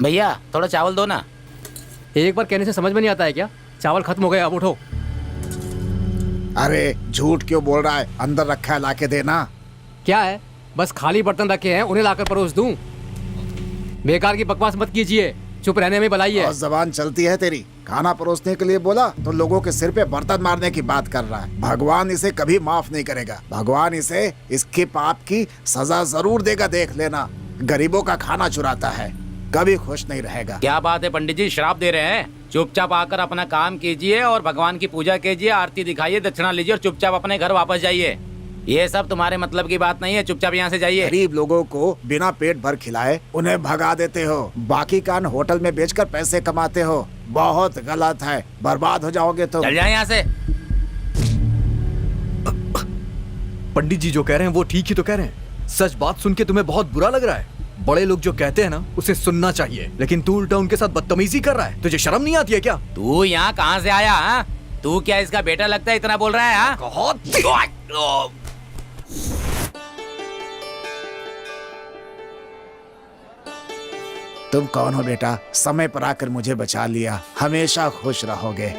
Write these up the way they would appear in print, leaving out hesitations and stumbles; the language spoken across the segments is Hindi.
भैया थोड़ा चावल दो ना। एक बार कहने से समझ में नहीं आता है क्या? चावल खत्म हो गए, अब उठो। अरे झूठ क्यों बोल रहा है? अंदर रखा है, लाके देना। क्या है, बस खाली बर्तन रखे हैं, उन्हें लाकर परोस दूं? बेकार की बकवास मत कीजिए, चुप रहने में भलाई है। और जबान चलती है तेरी। खाना परोसने के लिए बोला तो लोगों के सिर पे बर्तन मारने की बात कर रहा है। भगवान इसे कभी माफ नहीं करेगा। भगवान इसे इसके पाप की सजा जरूर देगा, देख लेना। गरीबों का खाना चुराता है, कभी खुश नहीं रहेगा। क्या बात है पंडित जी, श्राप दे रहे हैं? चुपचाप आकर अपना काम कीजिए और भगवान की पूजा कीजिए, आरती दिखाइए, दक्षिणा लीजिए और चुपचाप अपने घर वापस जाइए। ये सब तुम्हारे मतलब की बात नहीं है, चुपचाप यहाँ से जाइए। गरीब लोगों को बिना पेट भर खिलाए उन्हें भगा देते हो, बाकी कान होटल में बेचकर पैसे कमाते हो। बहुत गलत है, बर्बाद हो जाओगे तो। चल जाए यहाँ से। पंडित जी जो कह रहे हैं वो ठीक ही तो कह रहे हैं। सच बात सुन के तुम्हें बहुत बुरा लग रहा है। बड़े लोग जो कहते हैं ना उसे सुनना चाहिए, लेकिन तू उल्टा उनके साथ बदतमीजी कर रहा है। तुझे शर्म नहीं आती है क्या? तू यहाँ कहाँ से आया? हाँ, तू क्या इसका बेटा लगता है, इतना बोल रहा है? हाँ? तुम कौन हो बेटा? समय पर आकर मुझे बचा लिया। हमेशा खुश रहोगे।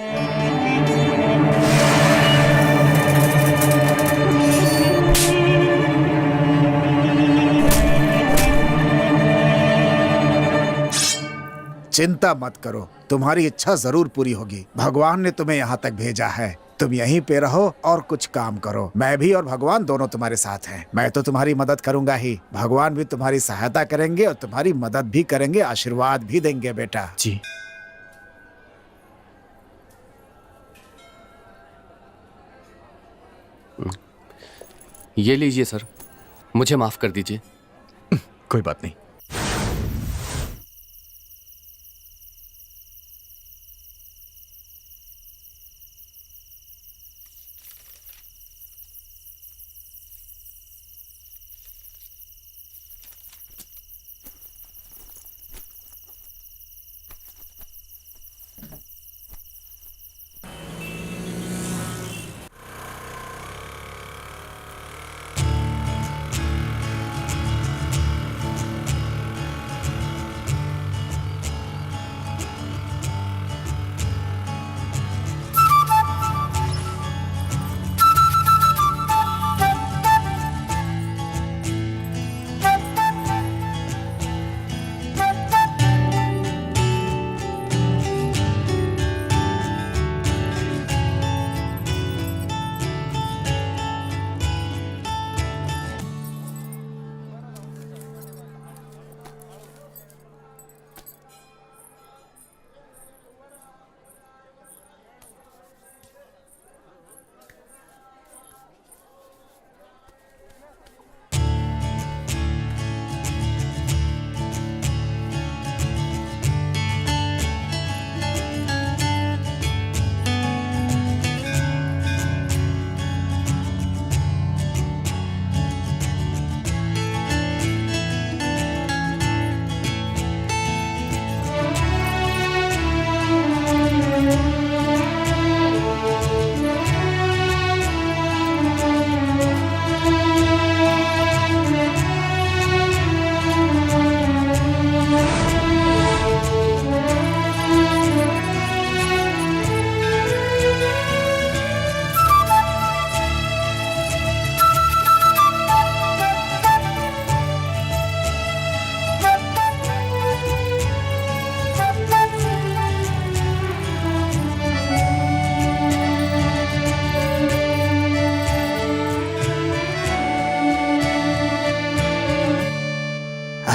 चिंता मत करो, तुम्हारी इच्छा जरूर पूरी होगी। भगवान ने तुम्हें यहाँ तक भेजा है, तुम यहीं पे रहो और कुछ काम करो। मैं भी और भगवान दोनों तुम्हारे साथ हैं। मैं तो तुम्हारी मदद करूंगा ही, भगवान भी तुम्हारी सहायता करेंगे और तुम्हारी मदद भी करेंगे, आशीर्वाद भी देंगे बेटा। जी। ये लीजिए सर, मुझे माफ कर दीजिए। कोई बात नहीं।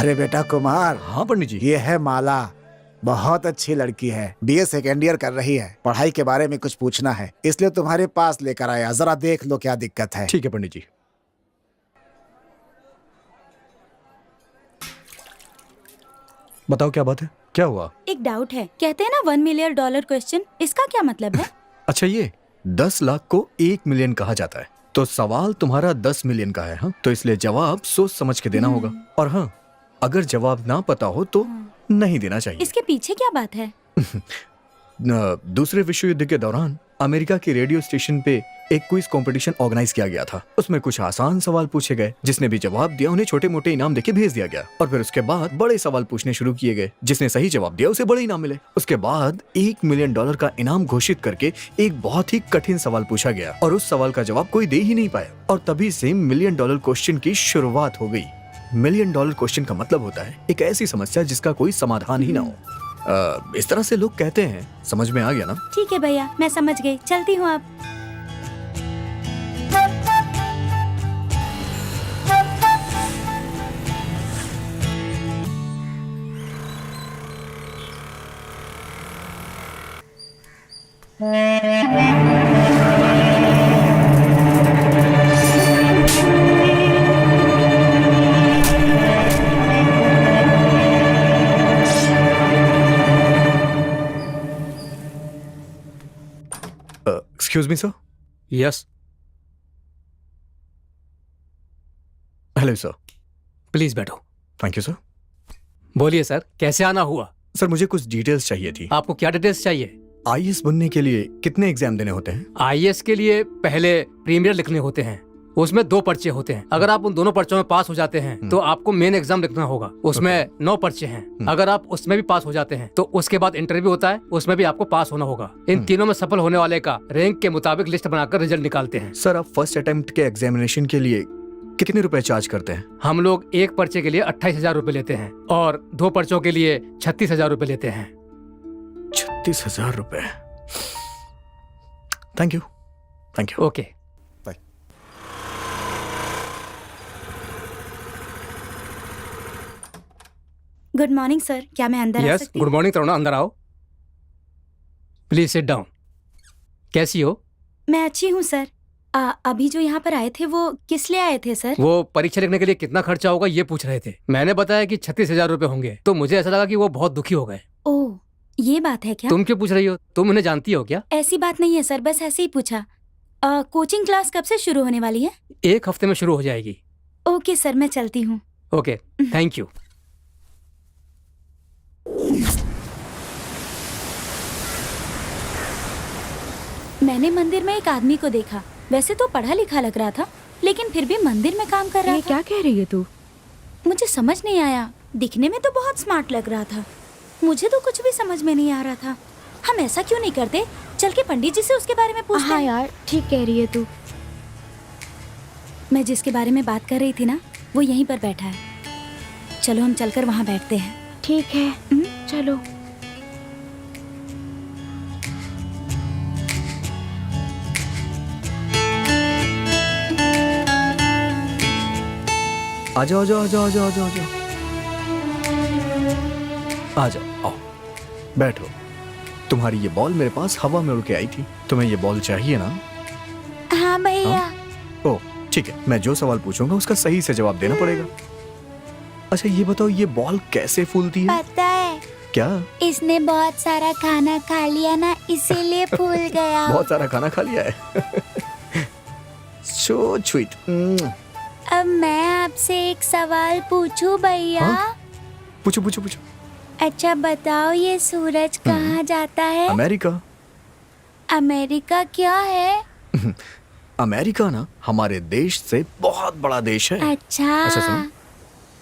अरे बेटा कुमार, हाँ पंडित जी। ये है माला, बहुत अच्छी लड़की है, बीए सेकेंड ईयर कर रही है। पढ़ाई के बारे में कुछ पूछना है, इसलिए तुम्हारे पास लेकर आया। जरा देख लो क्या दिक्कत है। ठीक है पंडित जी। बताओ क्या बात है, क्या हुआ? एक डाउट है, कहते हैं ना $1 मिलियन क्वेश्चन, इसका क्या मतलब है? अच्छा, ये 10 लाख को 1 मिलियन कहा जाता है, तो सवाल तुम्हारा 10 मिलियन का है। हाँ, तो इसलिए जवाब सोच समझ के देना होगा। और हाँ, अगर जवाब ना पता हो तो नहीं देना चाहिए। इसके पीछे क्या बात है? दूसरे विश्व युद्ध के दौरान अमेरिका के रेडियो स्टेशन पे एक क्विज कंपटीशन ऑर्गेनाइज किया गया था। उसमें कुछ आसान सवाल पूछे गए, जिसने भी जवाब दिया उन्हें छोटे मोटे इनाम देके भेज दिया गया। और फिर उसके बाद बड़े सवाल पूछने शुरू किए गए, जिसने सही जवाब दिया उसे बड़े इनाम मिले। उसके बाद $1 मिलियन का इनाम घोषित करके एक बहुत ही कठिन सवाल पूछा गया, और उस सवाल का जवाब कोई दे ही नहीं पाया। और तभी से $1 मिलियन क्वेश्चन की शुरुआत हो गई। $1 मिलियन क्वेश्चन का मतलब होता है एक ऐसी समस्या जिसका कोई समाधान ही ना हो। इस तरह से लोग कहते हैं। समझ में आ गया ना? ठीक है भैया, मैं समझ गई, चलती हूँ अब। Excuse me sir. Yes, hello sir. Please बैठो। Thank you sir. बोलिए सर, कैसे आना हुआ? सर, मुझे कुछ डिटेल्स चाहिए थी। आपको क्या डिटेल्स चाहिए? आईएएस बनने के लिए कितने एग्जाम देने होते हैं? आईएएस के लिए पहले प्रीमियर लिखने होते हैं, उसमें 2 पर्चे होते हैं। अगर आप उन दोनों पर्चों में पास हो जाते हैं तो आपको मेन एग्जाम लिखना होगा, उसमें 9 पर्चे हैं। अगर आप उसमें भी पास हो जाते हैं तो उसके बाद इंटरव्यू होता है, उसमें भी आपको पास होना होगा। इन तीनों में सफल होने वाले का रैंक के मुताबिक लिस्ट बनाकर रिजल्ट निकालते हैं। सर, आप फर्स्ट अटेम्प्ट के एग्जामिनेशन के लिए कितने रुपए चार्ज करते हैं? हम लोग एक पर्चे के लिए 28,000 रुपए लेते हैं और 2 पर्चों के लिए 36,000 रुपए लेते हैं। 36,000 रुपए। Thank you. Thank you. Okay. Good morning sir, क्या मैं अंदर आ यस, सकती गुड हूँ? मॉर्निंग तरुणा, अंदर आओ। Please sit down. कैसी हो? मैं अच्छी हूँ सर। अभी जो यहाँ पर आए थे वो किस लिए आए थे सर? वो परीक्षा लिखने के लिए कितना खर्चा होगा ये पूछ रहे थे। मैंने बताया कि 36,000 रुपए होंगे, तो मुझे ऐसा लगा कि वो बहुत दुखी हो गए। ओह, ये बात है क्या? तुम क्यों पूछ रही हो? तुम उन्हें जानती हो क्या? ऐसी बात नहीं है सर, बस ऐसे ही पूछा। कोचिंग क्लास कब से शुरू होने वाली है? 1 हफ्ते में शुरू हो जाएगी। ओके सर, मैं चलती हूँ। Okay, thank you. मैंने मंदिर में एक आदमी को देखा, वैसे तो पढ़ा लिखा लग रहा था, लेकिन फिर भी मंदिर में काम कर रहा था। क्या कह रही है तू? मुझे समझ नहीं आया, दिखने में तो बहुत स्मार्ट लग रहा था, मुझे तो कुछ भी समझ में नहीं आ रहा था। हम ऐसा क्यों नहीं करते, चल के पंडित जी से उसके बारे में पूछते हाँ हैं। यार, ठीक कह रही है तू। मैं जिसके बारे में बात कर रही थी ना, वो यहीं पर बैठा है। चलो हम चलकर वहाँ बैठते हैं। ठीक है, चलो। आ जाओ, आ जाओ, आ जाओ, आ जाओ, आ जाओ, आ जाओ, आ जाओ, आओ, बैठो। तुम्हारी ये बॉल मेरे पास हवा में उड़ के आई थी। तुम्हें ये बॉल चाहिए ना? हाँ भैया। ओह, ठीक है, मैं जो सवाल पूछूंगा उसका सही से जवाब देना पड़ेगा। अच्छा, ये बताओ, ये बॉल कैसे फूलती है? पता है, क्या? इसने बहुत सारा खाना खा लिया ना, इसीलिए फूल गया। बहुत सारा खाना खा लिया है। So sweet. अब मैं आपसे एक सवाल पूछूं भैया? हाँ? पूछो, पूछो, पूछो। अच्छा बताओ, ये सूरज कहाँ जाता है? अमेरिका। अमेरिका क्या है? अमेरिका ना हमारे देश से बहुत बड़ा देश है। अच्छा। अच्छा सुनो,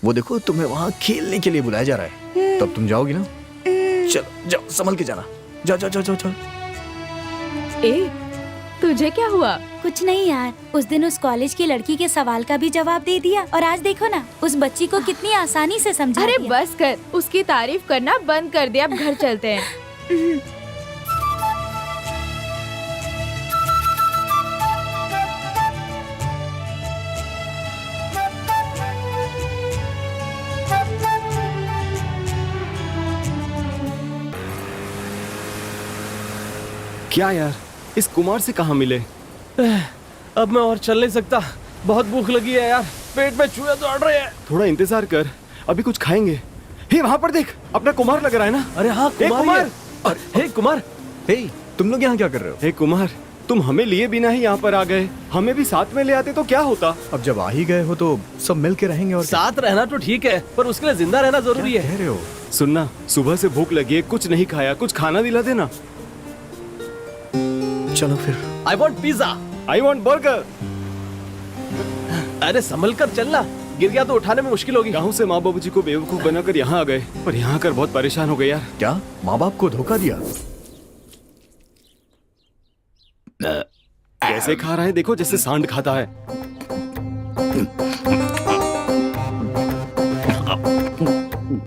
वो देखो तुम्हें वहाँ खेलने के लिए बुलाया जा रहा है, तब तुम जाओगी ना? चलो जाओ, संभल के जाना। जाओ जाओ जाओ जाओ जाओ। ए, तुझे क्या हुआ? कुछ नहीं यार, उस दिन उस कॉलेज की लड़की के सवाल का भी जवाब दे दिया, और आज देखो ना, उस बच्ची को कितनी आसानी से समझा अरे दिया। बस कर, उसकी तारीफ करना बंद कर दे, अब घर चलते हैं। क्या यार, इस कुमार से कहाँ मिले? अब मैं और चल नहीं सकता, बहुत भूख लगी है यार, पेट में चूहे दौड़ रहे हैं। थोड़ा इंतजार कर, अभी कुछ खाएंगे। हे वहां पर देख, अपना कुमार लग रहा है ना? अरे हाँ हे कुमार, कुमार! हे कुमार, हे, तुम लोग यहाँ क्या कर रहे हो? हे कुमार, तुम हमें लिए बिना ही यहाँ पर आ गए। हमें भी साथ में ले आते तो क्या होता? अब जब आ ही गए हो तो सब मिल के रहेंगे और क्या? साथ रहना तो ठीक है, पर उसके लिए जिंदा रहना जरूरी क्या है। कह रहे हो? सुनना, सुबह से भूख लगी है, कुछ नहीं खाया, कुछ खाना दिला देना। चलो फिर। I want pizza. I want burger. अरे संभल कर चलना, गिर गया तो उठाने में मुश्किल होगी। गाँव से माँ बाबू जी को बेवकूफ बनाकर यहाँ आ गए, पर यहाँ आकर बहुत परेशान हो गए यार। क्या माँ बाप को धोखा दिया? कैसे खा रहा है देखो, जैसे सांड खाता है।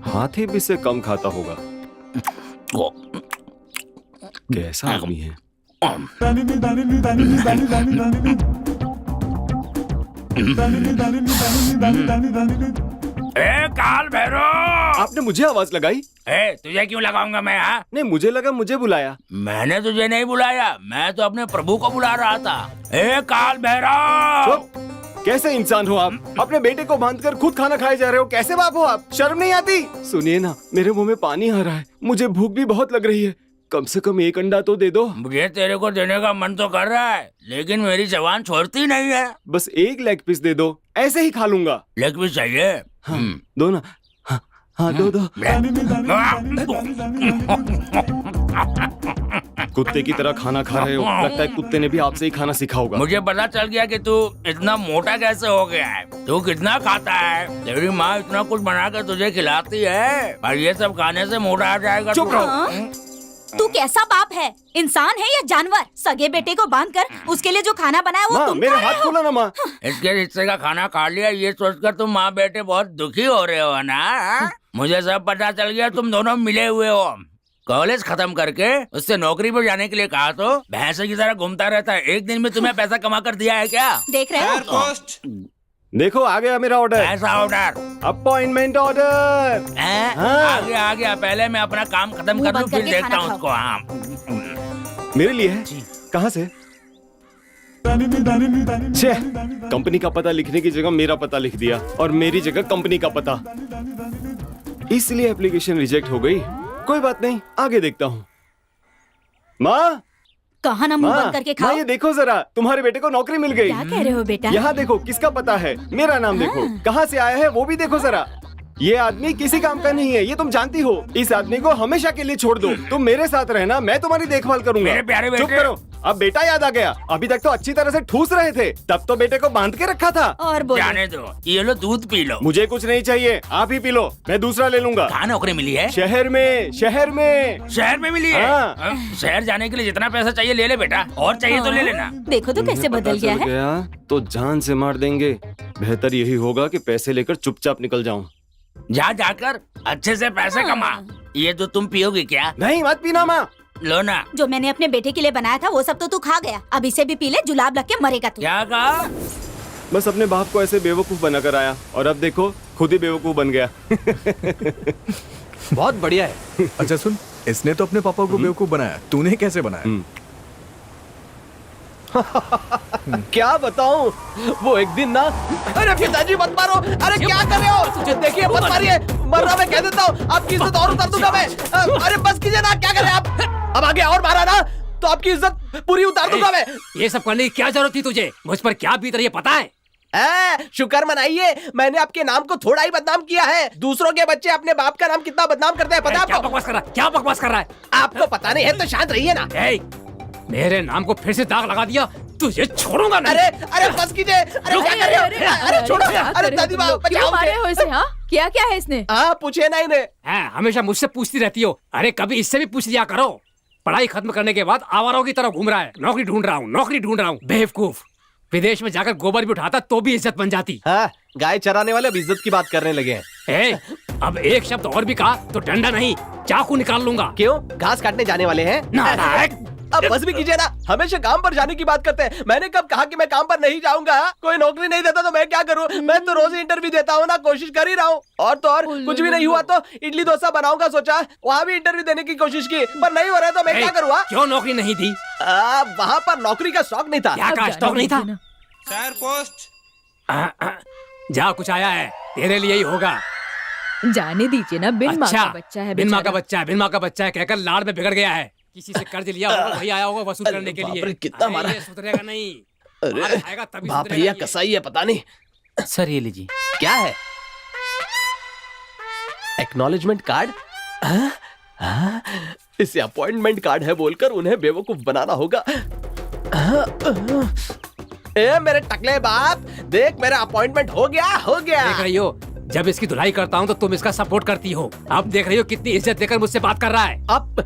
हाथी भी से कम खाता होगा। कैसा आदमी है? ए काल भैरव, आपने मुझे आवाज लगाई? तुझे क्यों लगाऊंगा मैं? हाँ, नहीं, मुझे लगा मुझे बुलाया। मैंने तुझे नहीं बुलाया, मैं तो अपने प्रभु को बुला रहा था। ए काल भैरव, चुप! कैसे इंसान हो आप? अपने बेटे को बांधकर खुद खाना खाए जा रहे हो। कैसे बाप हो आप? शर्म नहीं आती? सुनिए ना, मेरे मुंह में पानी आ रहा है, मुझे भूख भी बहुत लग रही है। कम से कम एक अंडा तो दे दो। मुझे तेरे को देने का मन तो कर रहा है, लेकिन मेरी जबान छोड़ती नहीं है। बस एक लेग पीस दे दो, ऐसे ही खा लूंगा। लेग पीस चाहिए? हाँ, दो ना। हाँ, हाँ दो दो। कुत्ते की तरह खाना खा रहे हो, लगता है कुत्ते ने भी आपसे ही खाना सीखा होगा। मुझे पता चल गया कि तू इतना मोटा कैसे हो गया है। तू कितना खाता है? तेरी माँ इतना कुछ बना कर तुझे खिलाती है, और ये सब खाने से मोटा आ जाएगा। चुप रहो। हाँ? तू कैसा बाप है? इंसान है या जानवर? सगे बेटे को बांधकर उसके लिए जो खाना बनाया वो माँ, तुम मेरे खा रहे हाथ हो? खोला ना माँ। इसके हिस्से का खाना खा लिया, ये सोचकर तुम माँ बेटे बहुत दुखी हो रहे हो ना? हाँ? मुझे सब पता चल गया, तुम दोनों मिले हुए हो। कॉलेज खत्म करके उससे नौकरी पर जाने के लिए कहा तो भैंसे की तरह घूमता रहता है। एक दिन में तुम्हें पैसा कमा कर दिया है क्या? देख रहे हो? देखो आ गया मेरा ऑर्डर। ऐसा ऑर्डर? Appointment order. आ गया आ गया। पहले मैं अपना काम खत्म मुंह कर लूं, बंद फिर करके देखता खाना हूँ खाओ। उसको। हाँ, मेरे लिए है? कहाँ से? छे, कंपनी का पता लिखने की जगह मेरा पता लिख दिया, और मेरी जगह कंपनी का पता। इसलिए एप्लीकेशन रिजेक्ट हो गई। कोई बात नहीं, आगे देखता हूँ। माँ, कहा ना मुंह माँ, बंद करके माँ, खाओ। ये देखो जरा, तुम्हारे बेटे को नौकरी मिल गई। क्या कह रहे हो बेटा? यहाँ देखो, किसका पता है, मेरा नाम देखो, कहाँ से आया है वो भी देखो जरा। ये आदमी किसी काम का नहीं है, ये तुम जानती हो। इस आदमी को हमेशा के लिए छोड़ दो। तुम मेरे साथ रहना, मैं तुम्हारी देखभाल करूंगा। मेरे प्यारे चुप बेटे। करो। अब बेटा याद आ गया। अभी तक तो अच्छी तरह से ठूस रहे थे, तब तो बेटे को बांध के रखा था। और बोलो। जाने दो, ये लो दूध पी लो। मुझे कुछ नहीं चाहिए, आप ही पी लो, मैं दूसरा ले लूंगा। कहाँ नौकरी मिली है? शहर में, शहर में। शहर में मिली है? हाँ। हाँ, शहर जाने के लिए जितना पैसा चाहिए ले ले बेटा, और चाहिए तो ले लेना। देखो तो कैसे बदल गया है। गया तो जान से मार देंगे। बेहतर यही होगा कि पैसे लेकर चुपचाप निकल जाऊं। जा जाकर अच्छे से पैसे कमा। ये तो तुम पियोगी क्या? नहीं, मत पीना माँ। लो ना। जो मैंने अपने बेटे के लिए बनाया था वो सब तो तू खा गया। अब इसे भी पी ले, जुलाब लग के मरेगा तू। क्या कहा? बस अपने बाप को ऐसे बेवकूफ बनाकर आया, और अब देखो खुद ही बेवकूफ बन गया। बहुत बढ़िया है। अच्छा सुन, इसने तो अपने पापा को बेवकूफ बनाया, तूने कैसे बनाया? क्या बताऊं, वो एक दिन ना, अरे पिताजी मत मारो, अरे क्या कर रहे हो? तुझे देखिए मत मारिए, मर रहा मैं कह देता हूँ, आपकी इज्जत और उतार दूंगा मैं। अरे बस कीजिए ना, क्या कर रहे हैं आप? अब आगे और मारा ना तो आपकी इज्जत पूरी उतार दूंगा मैं। ये सब करने की क्या जरूरत थी तुझे? मुझ पर क्या बीत रही है पता है? शुक्र मनाइए, मैंने आपके नाम को थोड़ा ही बदनाम किया है। दूसरों के बच्चे अपने बाप का नाम कितना बदनाम करते हैं, पता है क्या आपको? बकवास कर रहा है? क्या बकवास कर रहा है? आपको पता नहीं है तो शांत रहिए ना। मेरे नाम को फिर से दाग लगा दिया, तुझे छोड़ूंगा नहीं। अरे बस कीजिए, अरे क्या कर रहे हो? अरे छोड़ो, अरे दादी माँ क्यों मारे हो इसे? हाँ, क्या क्या है इसने? हाँ पूछिए ना इन्हें। हमेशा मुझसे पूछती रहती हो। अरे कभी इससे भी पूछ लिया करो। पढ़ाई खत्म करने के बाद आवारों की तरह घूम रहा है। नौकरी ढूंढ रहा हूँ, नौकरी ढूंढ रहा हूँ। बेवकूफ, विदेश में जाकर गोबर भी उठाता तो भी इज्जत बन जाती। हाँ, गाय चराने वाले अब इज्जत की बात करने लगे हैं। अब एक शब्द और भी कहा तो डंडा नहीं चाकू निकाल लूंगा। क्यों? घास काटने जाने वाले हैं? नालायक, अब बस भी कीजिए ना, हमेशा काम पर जाने की बात करते हैं। मैंने कब कहा कि मैं काम पर नहीं जाऊंगा? कोई नौकरी नहीं देता तो मैं क्या करूं? मैं तो रोज इंटरव्यू देता हूं ना, कोशिश कर ही रहा हूं। और तो और कुछ भी नहीं हुआ तो इडली डोसा बनाऊंगा सोचा, वहां भी इंटरव्यू देने की कोशिश की, पर नहीं हो रहा है तो मैं क्या करूँ? क्यों नौकरी नहीं दी? वहां पर नौकरी का शौक नहीं था। क्या का स्टॉक नहीं था? Sir post. जा, कुछ आया है, तेरे लिए ही होगा। जाने दीजिए ना, बिन माँ अच्छा, का बच्चा है बिन माँ का बेचारा। बच्चा है, बिन माँ का बच्चा है कहकर लाड़ में बिगड़ गया है। किसी से कर्ज लिया होगा, वही आया होगा वसूल अरे करने के बाप लिए। रे, कितना अरे मारा ये सुधरेगा नहीं। अरे मार खाएगा तभी बाप सुधरेगा भैया ये। कसाई है, पता नहीं। सर ये लीजिए। क्या है? Acknowledgement card? इसे अपॉइंटमेंट कार्ड है बोलकर उन्हें बेवकूफ बनाना होगा। ए मेरे टकले बाप, देख मेरा अपॉइंटमेंट हो गया, हो गया। देख रही हो, जब इसकी धुलाई करता हूँ तो तुम इसका सपोर्ट करती हो। अब देख रही हो कितनी इज्जत देकर मुझसे बात कर रहा है। अब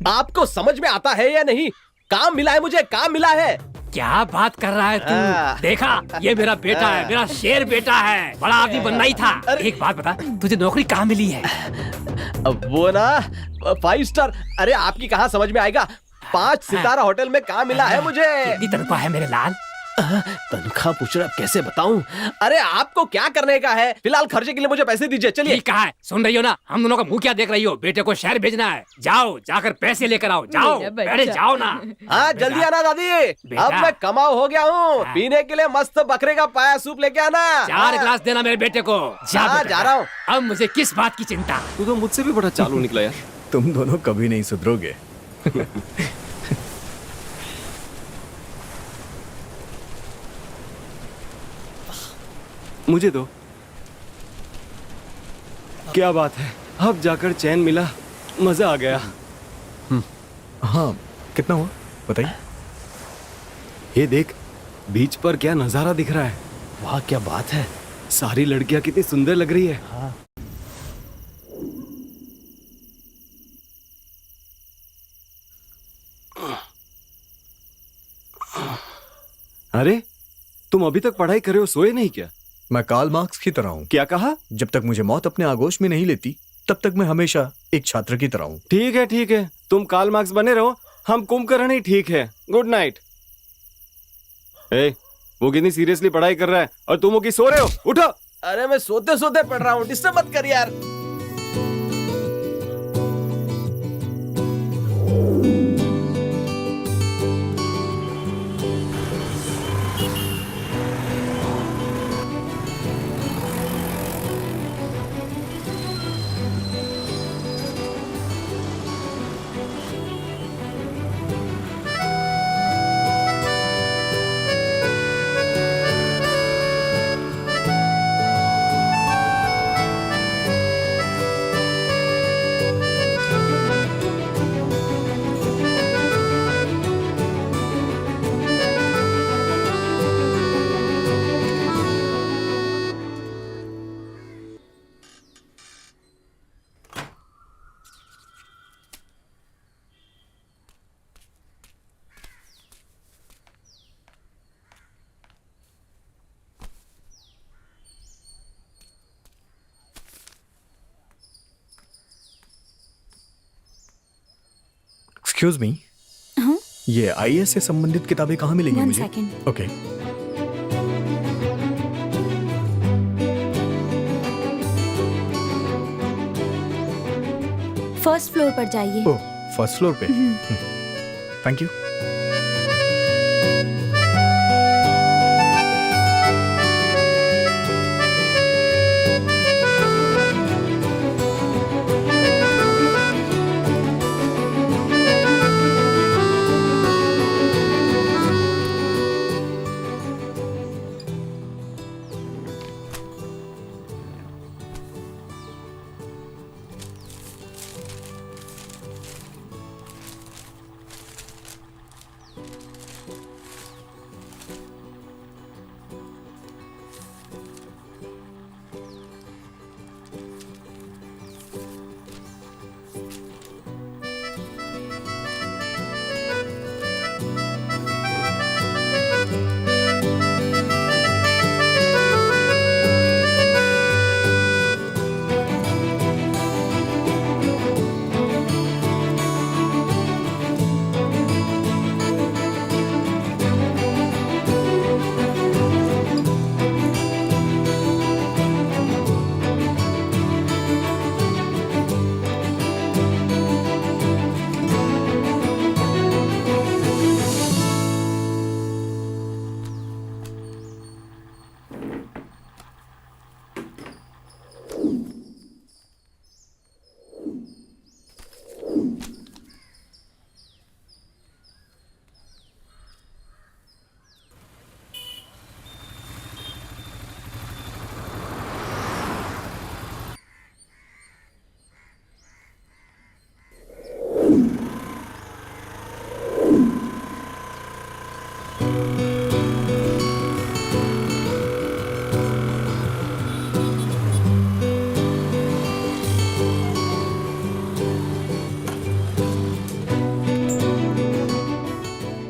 आपको समझ में आता है या नहीं? काम मिला है मुझे, काम मिला है। क्या बात कर रहा है तू? देखा, ये मेरा बेटा है, मेरा शेर बेटा है। बड़ा आदमी बनना ही था। एक बात बता, तुझे नौकरी कहाँ मिली है? अब वो ना 5 स्टार, अरे आपकी कहाँ समझ में आएगा, 5 सितारा होटल में काम मिला है मुझे। कितनी तनख्वाह है मेरे लाल? तनख्वाह पूछ रहे, अब कैसे बताऊं? अरे आपको क्या करने का है? फिलहाल खर्चे के लिए मुझे पैसे दीजिए, चलिए। ठीक कहा है, सुन रही हो ना? हम दोनों का मुंह क्या देख रही हो? बेटे को शहर भेजना है, जाओ, जाकर पैसे लेकर आओ, जाओ। मेरा बच्चा। अरे जाओ ना। हाँ जल्दी आना दादी, बेटा। अब मैं कमाओ हो गया हूँ। हाँ। पीने के लिए मस्त बकरे का पाया सूप लेके आना। 4 गिलास देना मेरे बेटे को। जा हाँ, बेटा, जा रहा हूँ। अब मुझे किस बात की चिंता? तू तो मुझसे भी बड़ा चालू निकला यार। तुम दोनों कभी नहीं सुधरोगे। मुझे दो। क्या बात है, अब जाकर चैन मिला, मजा आ गया। हाँ, कितना हुआ बताइए। ये देख, बीच पर क्या नजारा दिख रहा है। वाह क्या बात है। सारी लड़कियां कितनी सुंदर लग रही है। अरे तुम अभी तक पढ़ाई कर रहे हो, सोए नहीं क्या? मैं कार्ल मार्क्स की तरह हूँ। क्या कहा? जब तक मुझे मौत अपने आगोश में नहीं लेती, तब तक मैं हमेशा एक छात्र की तरह हूँ। ठीक है, तुम कार्ल मार्क्स बने रहो, हम कुंभकर्ण ही ठीक है। Good night. ए, वो कितनी सीरियसली पढ़ाई कर रहा है और तुम वो की सो रहे हो। उठो। अरे मैं सोते सोते पढ़ रहा हूँ, डिस्टर्ब मत कर यार। एक्सक्यूज मी, हाँ? ये आईएएस से संबंधित किताबें कहाँ मिलेंगी One मुझे? second. ओके। फर्स्ट फ्लोर पर जाइए। ओह, फर्स्ट फ्लोर पे। Thank you.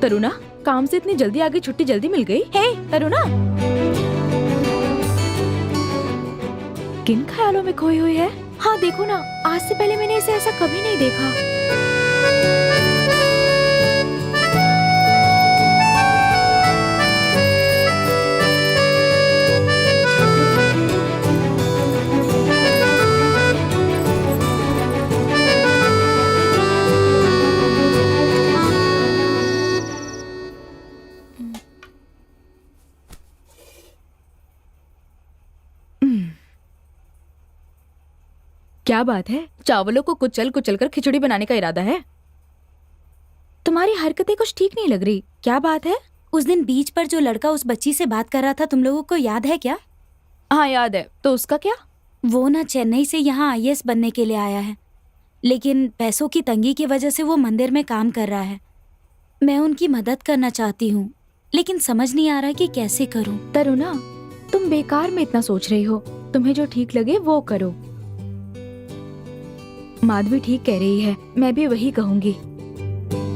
तरुणा, काम से इतनी जल्दी आगे छुट्टी जल्दी मिल गई? हे तरुणा, किन ख्यालों में खोई हुई है? हाँ देखो ना, आज से पहले मैंने इसे ऐसा कभी नहीं देखा। क्या बात है, चावलों को कुचल कुचल कर खिचड़ी बनाने का इरादा है? तुम्हारी हरकतें कुछ ठीक नहीं लग रही, क्या बात है? उस दिन बीच पर जो लड़का उस बच्ची से बात कर रहा था, तुम लोगों को याद है क्या? हाँ याद है, तो उसका क्या? वो ना चेन्नई से यहाँ IAS बनने के लिए आया है, लेकिन पैसों की तंगी की वजह से वो मंदिर में काम कर रहा है। मैं उनकी मदद करना चाहती हूँ, लेकिन समझ नहीं आ रहा कि कैसे करूँ। तरुणा, तुम बेकार में इतना सोच रही हो, तुम्हें जो ठीक लगे वो करो। माधवी ठीक कह रही है, मैं भी वही कहूँगी।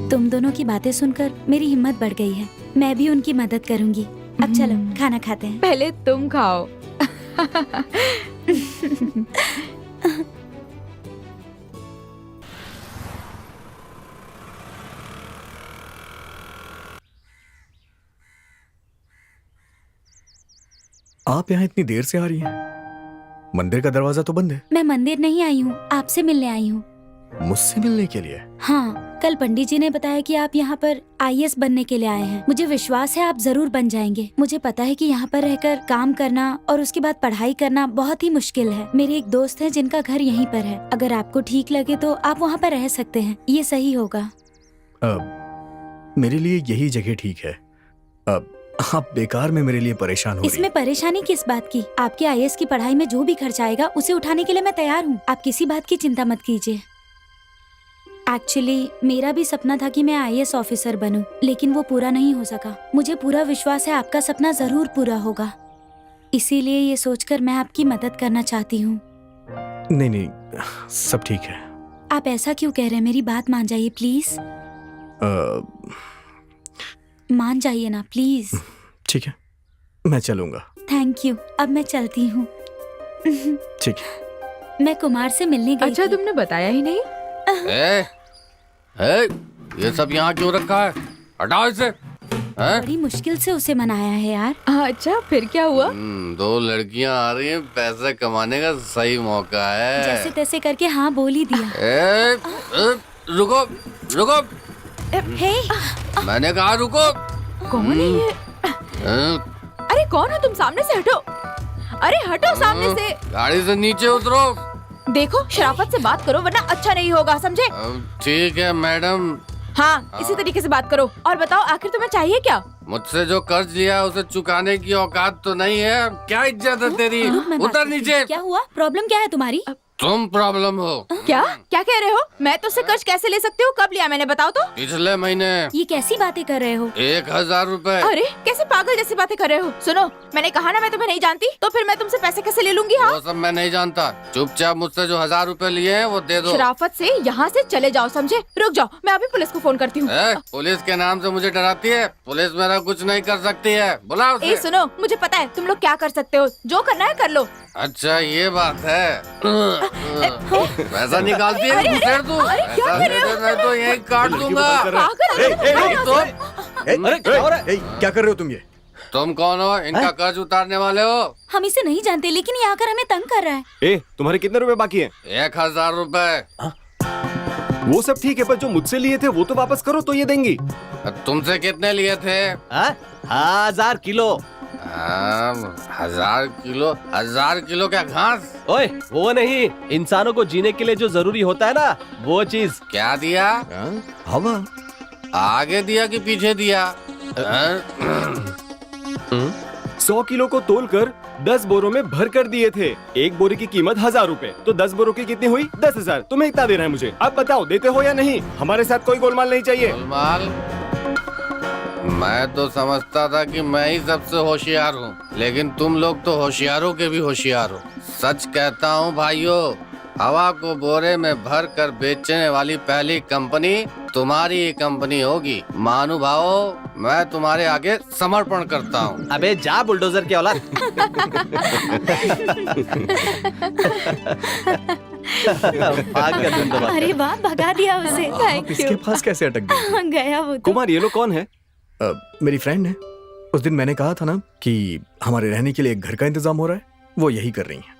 तुम दोनों की बातें सुनकर मेरी हिम्मत बढ़ गई है, मैं भी उनकी मदद करूँगी। अब चलो खाना खाते हैं। पहले तुम खाओ। आप यहाँ इतनी देर से आ रही हैं? मंदिर का दरवाजा तो बंद है। मैं मंदिर नहीं आई हूँ, आपसे मिलने आई हूँ। मुझसे मिलने के लिए? हाँ, कल पंडित जी ने बताया कि आप यहाँ पर IAS बनने के लिए आए हैं। मुझे विश्वास है आप जरूर बन जाएंगे। मुझे पता है कि यहाँ पर रहकर काम करना और उसके बाद पढ़ाई करना बहुत ही मुश्किल है। मेरे एक दोस्त है जिनका घर यहीं पर है, अगर आपको ठीक लगे तो आप वहाँ पर रह सकते हैं, ये सही होगा। मेरे लिए यही जगह ठीक है। अब आप बेकार में मेरे लिए परेशान हो रही इसमें परेशानी किस बात की? आपके IAS की पढ़ाई में जो भी खर्च आएगा उसे उठाने के लिए मैं तैयार हूँ। आप किसी बात की चिंता मत कीजिए। एक्चुअली मेरा भी सपना था कि मैं IAS ऑफिसर बनूं, लेकिन वो पूरा नहीं हो सका। मुझे पूरा विश्वास है आपका सपना जरूर पूरा होगा, इसीलिए ये सोचकर मैं आपकी मदद करना चाहती हूँ। नहीं नहीं, सब ठीक है। आप ऐसा क्यों कह रहे हैं? मेरी बात मान जाइए प्लीज। मान जाइए ना प्लीज। ठीक है, मैं चलूंगा। थैंक यू, अब मैं चलती हूँ। ठीक है। मैं कुमार से मिलने गई अच्छा, थी। तुमने बताया ही नहीं। ये सब यहाँ क्यों रखा है? हटाओ इसे। बड़ी मुश्किल से उसे मनाया है यार। अच्छा, फिर क्या हुआ? दो लड़कियां आ रही हैं, पैसे कमाने का सही मौका है। जैसे तैसे करके हाँ बोल ही दिया। रुको रुको, हे, मैंने कहा रुको। कौन है ये? अरे कौन हो तुम? सामने से हटो। अरे हटो सामने से। गाड़ी से नीचे उतरो। देखो, शराफत से बात करो वरना अच्छा नहीं होगा, समझे? ठीक है मैडम। हाँ, इसी तरीके से बात करो। और बताओ, आखिर तुम्हें चाहिए क्या? मुझसे जो कर्ज लिया उसे चुकाने की औकात तो नहीं है। क्या इज्जत है तेरी? मैं बात उतर करती हूँ। नीचे। क्या हुआ? प्रॉब्लम क्या है तुम्हारी? तुम प्रॉब्लम हो। क्या क्या कह रहे हो? मैं तुझसे कर्ज कैसे ले सकती हूँ? कब लिया मैंने, बताओ तो। पिछले महीने ये कैसी बातें कर रहे हो? 1000 रुपए। अरे कैसे पागल जैसी बातें कर रहे हो? सुनो, मैंने कहा ना मैं तुम्हें नहीं जानती, तो फिर मैं तुमसे पैसे कैसे ले लूंगी? हाँ, वो सब मैं नहीं जानता। चुपचाप मुझसे जो 1000 रुपए लिए हैं वो दे दो। शराफत से यहाँ से चले जाओ, समझे? रुक जाओ, मैं अभी पुलिस को फोन करती हूँ। पुलिस के नाम से मुझे डराती है? पुलिस मेरा कुछ नहीं कर सकती है। बुलाओ उसे। ए सुनो, मुझे पता है तुम लोग क्या कर सकते हो, जो करना है कर लो। अच्छा ये बात है। पैसा निकालती है घुसेड़ तू। क्या पैसा कर दे रहे हो? दे, मैं तो यही काट दूंगा। पागल अरे क्या हो रहा है? क्या कर रहे हो तुम ये? तुम कौन हो? इनका कर्ज उतारने वाले हो? हम इसे नहीं जानते, लेकिन ये आकर हमें तंग कर रहा है। तुम्हारे कितने रुपए बाकी हैं? 1000 रुपए। वो सब ठीक है, पर जो मुझसे लिए थे वो तो वापस करो तो ये देंगी। तुमसे कितने लिए थे? 1000 किलो। 1000 किलो क्या घास? ओए वो नहीं, इंसानों को जीने के लिए जो जरूरी होता है ना, वो चीज। क्या दिया? हवा। आगे दिया कि पीछे दिया? 100 किलो को तोलकर 10 बोरों में भर कर दिए थे। एक बोरी की कीमत 1000 रुपए, तो 10 बोरों की कितनी हुई? 10,000। तुम्हें इतना देना है मुझे। अब बताओ, देते हो या नहीं? हमारे साथ कोई गोलमाल नहीं चाहिए। गोलमाल? मैं तो समझता था कि मैं ही सबसे होशियार हूँ, लेकिन तुम लोग तो होशियारों के भी होशियार हो। सच कहता हूँ भाइयों, हवा को बोरे में भर कर बेचने वाली पहली कंपनी तुम्हारी ही कंपनी होगी। महानुभावों, मैं तुम्हारे आगे समर्पण करता हूँ। अबे जा बुलडोजर की औलाद। भाग गया धुन दबा। अरे वाह, भगा दिया उसे। आप इसके पास कैसे अटक गए? गया वो तो। कुमार, ये लोग कौन है? मेरी फ्रेंड है। उस दिन मैंने कहा था ना कि हमारे रहने के लिए एक घर का इंतजाम हो रहा है, वो यही कर रही हैं।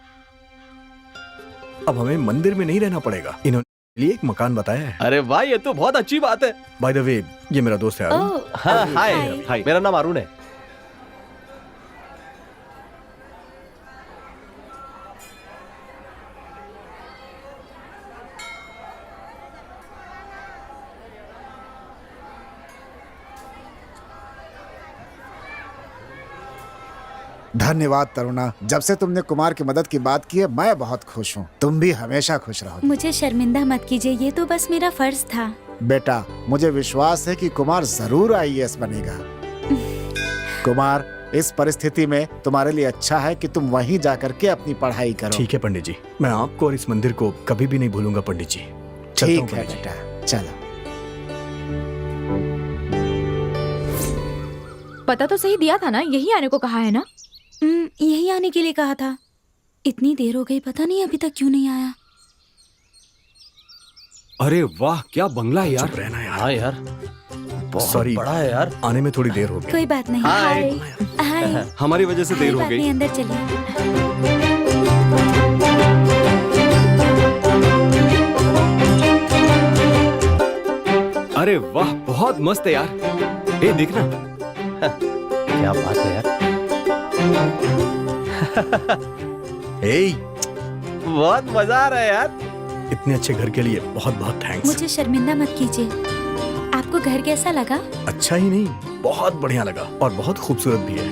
अब हमें मंदिर में नहीं रहना पड़ेगा, इन्होंने लिए एक मकान बताया है। अरे वाह, ये तो बहुत अच्छी बात है। बाय द वे, ये मेरा दोस्त है अरुण। ओह, हाँ, हाय हाय। हाय, मेरा नाम अरुण है। धन्यवाद तरुणा, जब से तुमने कुमार की मदद की बात की है मैं बहुत खुश हूँ। तुम भी हमेशा खुश रहोगी। मुझे शर्मिंदा मत कीजिए, ये तो बस मेरा फर्ज था। बेटा, मुझे विश्वास है कि कुमार जरूर आईएएस बनेगा। कुमार, इस परिस्थिति में तुम्हारे लिए अच्छा है कि तुम वहीं जाकर के अपनी पढ़ाई करो। ठीक है पंडित जी, मैं आपको और इस मंदिर को कभी भी नहीं भूलूंगा पंडित जी। चलता हूँ ठीक है पंडित जी। बेटा, चलो। पता तो सही दिया था ना, यही आने को कहा है ना? यही आने के लिए कहा था। इतनी देर हो गई, पता नहीं अभी तक क्यों नहीं आया। अरे वाह, क्या बंगला है यार। चुप रहना यार। हाँ यार, बहुत सॉरी, बड़ा है यार। आने में थोड़ी देर हो गई। कोई बात नहीं। हाय। हाय। हमारी वजह से देर हो कोई बात गई। नहीं, अंदर चलिए। अरे वाह, बहुत मस्त है यार। ए देखना। क्या बात है यार। हे, बहुत मजा आ रहा है यार। इतने अच्छे घर के लिए बहुत बहुत थैंक्स। मुझे शर्मिंदा मत कीजिए। आपको घर कैसा लगा? अच्छा ही नहीं, बहुत बढ़िया लगा और बहुत खूबसूरत भी है।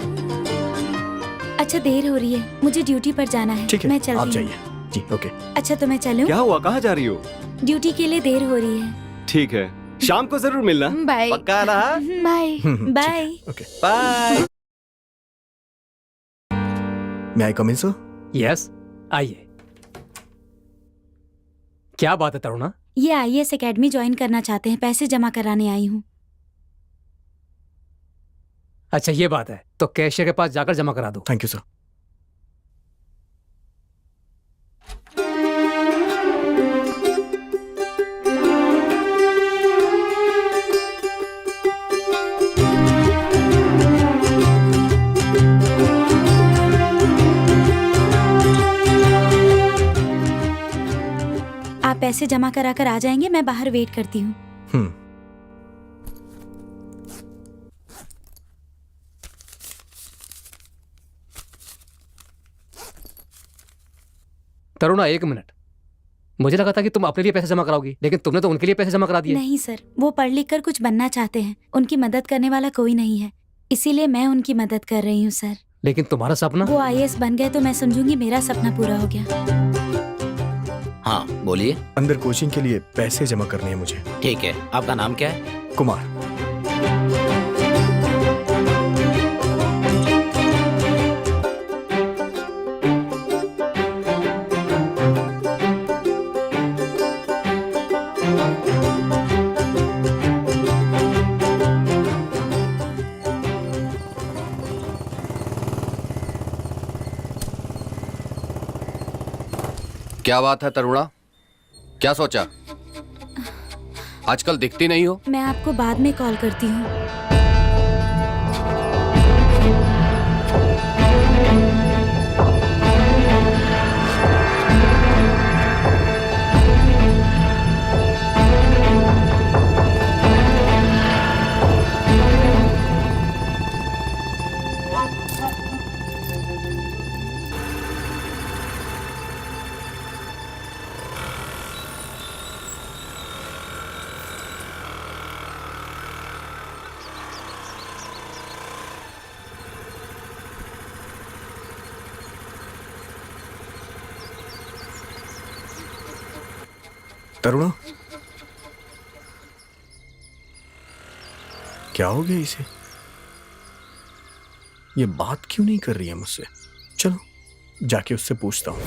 अच्छा, देर हो रही है, मुझे ड्यूटी पर जाना है। ठीक है, मैं आप चलती हूँ। जाइए। जी, ओके। अच्छा, तो मैं चलूं? क्या हुआ, कहाँ जा रही हो? ड्यूटी के लिए देर हो रही है। ठीक है, शाम को जरूर मिलना। बाय। पक्का ना? बाय। बाय। ओके। बाय। मैं आई कम इन सर? यस, आइए। क्या बात है तरुणा? ये आईएएस एकेडमी ज्वाइन करना चाहते हैं, पैसे जमा कराने आई हूँ। अच्छा, ये बात है, तो कैशियर के पास जाकर जमा करा दो। Thank you sir. आप पैसे जमा करा कर आ जाएंगे, मैं बाहर वेट करती हूँ। तरुणा, एक मिनट। मुझे लगा था कि तुम अपने लिए पैसे जमा कराओगी, लेकिन तुमने तो उनके लिए पैसे जमा करा दिए। नहीं सर, वो पढ़ लिख कर कुछ बनना चाहते हैं, उनकी मदद करने वाला कोई नहीं है, इसीलिए मैं उनकी मदद कर रही हूँ सर। लेकिन तुम्हारा सपना? वो आईएएस बन गए तो मैं समझूंगी मेरा सपना पूरा हो गया। हाँ बोलिए। अंदर कोचिंग के लिए पैसे जमा करने हैं मुझे। ठीक है, आपका नाम क्या है? कुमार। क्या बात है तरुणा, क्या सोचा? आजकल दिखती नहीं हो। मैं आपको बाद में कॉल करती हूँ। तरुणा, क्या हो गया इसे? ये बात क्यों नहीं कर रही है मुझसे? चलो जाके उससे पूछता हूँ।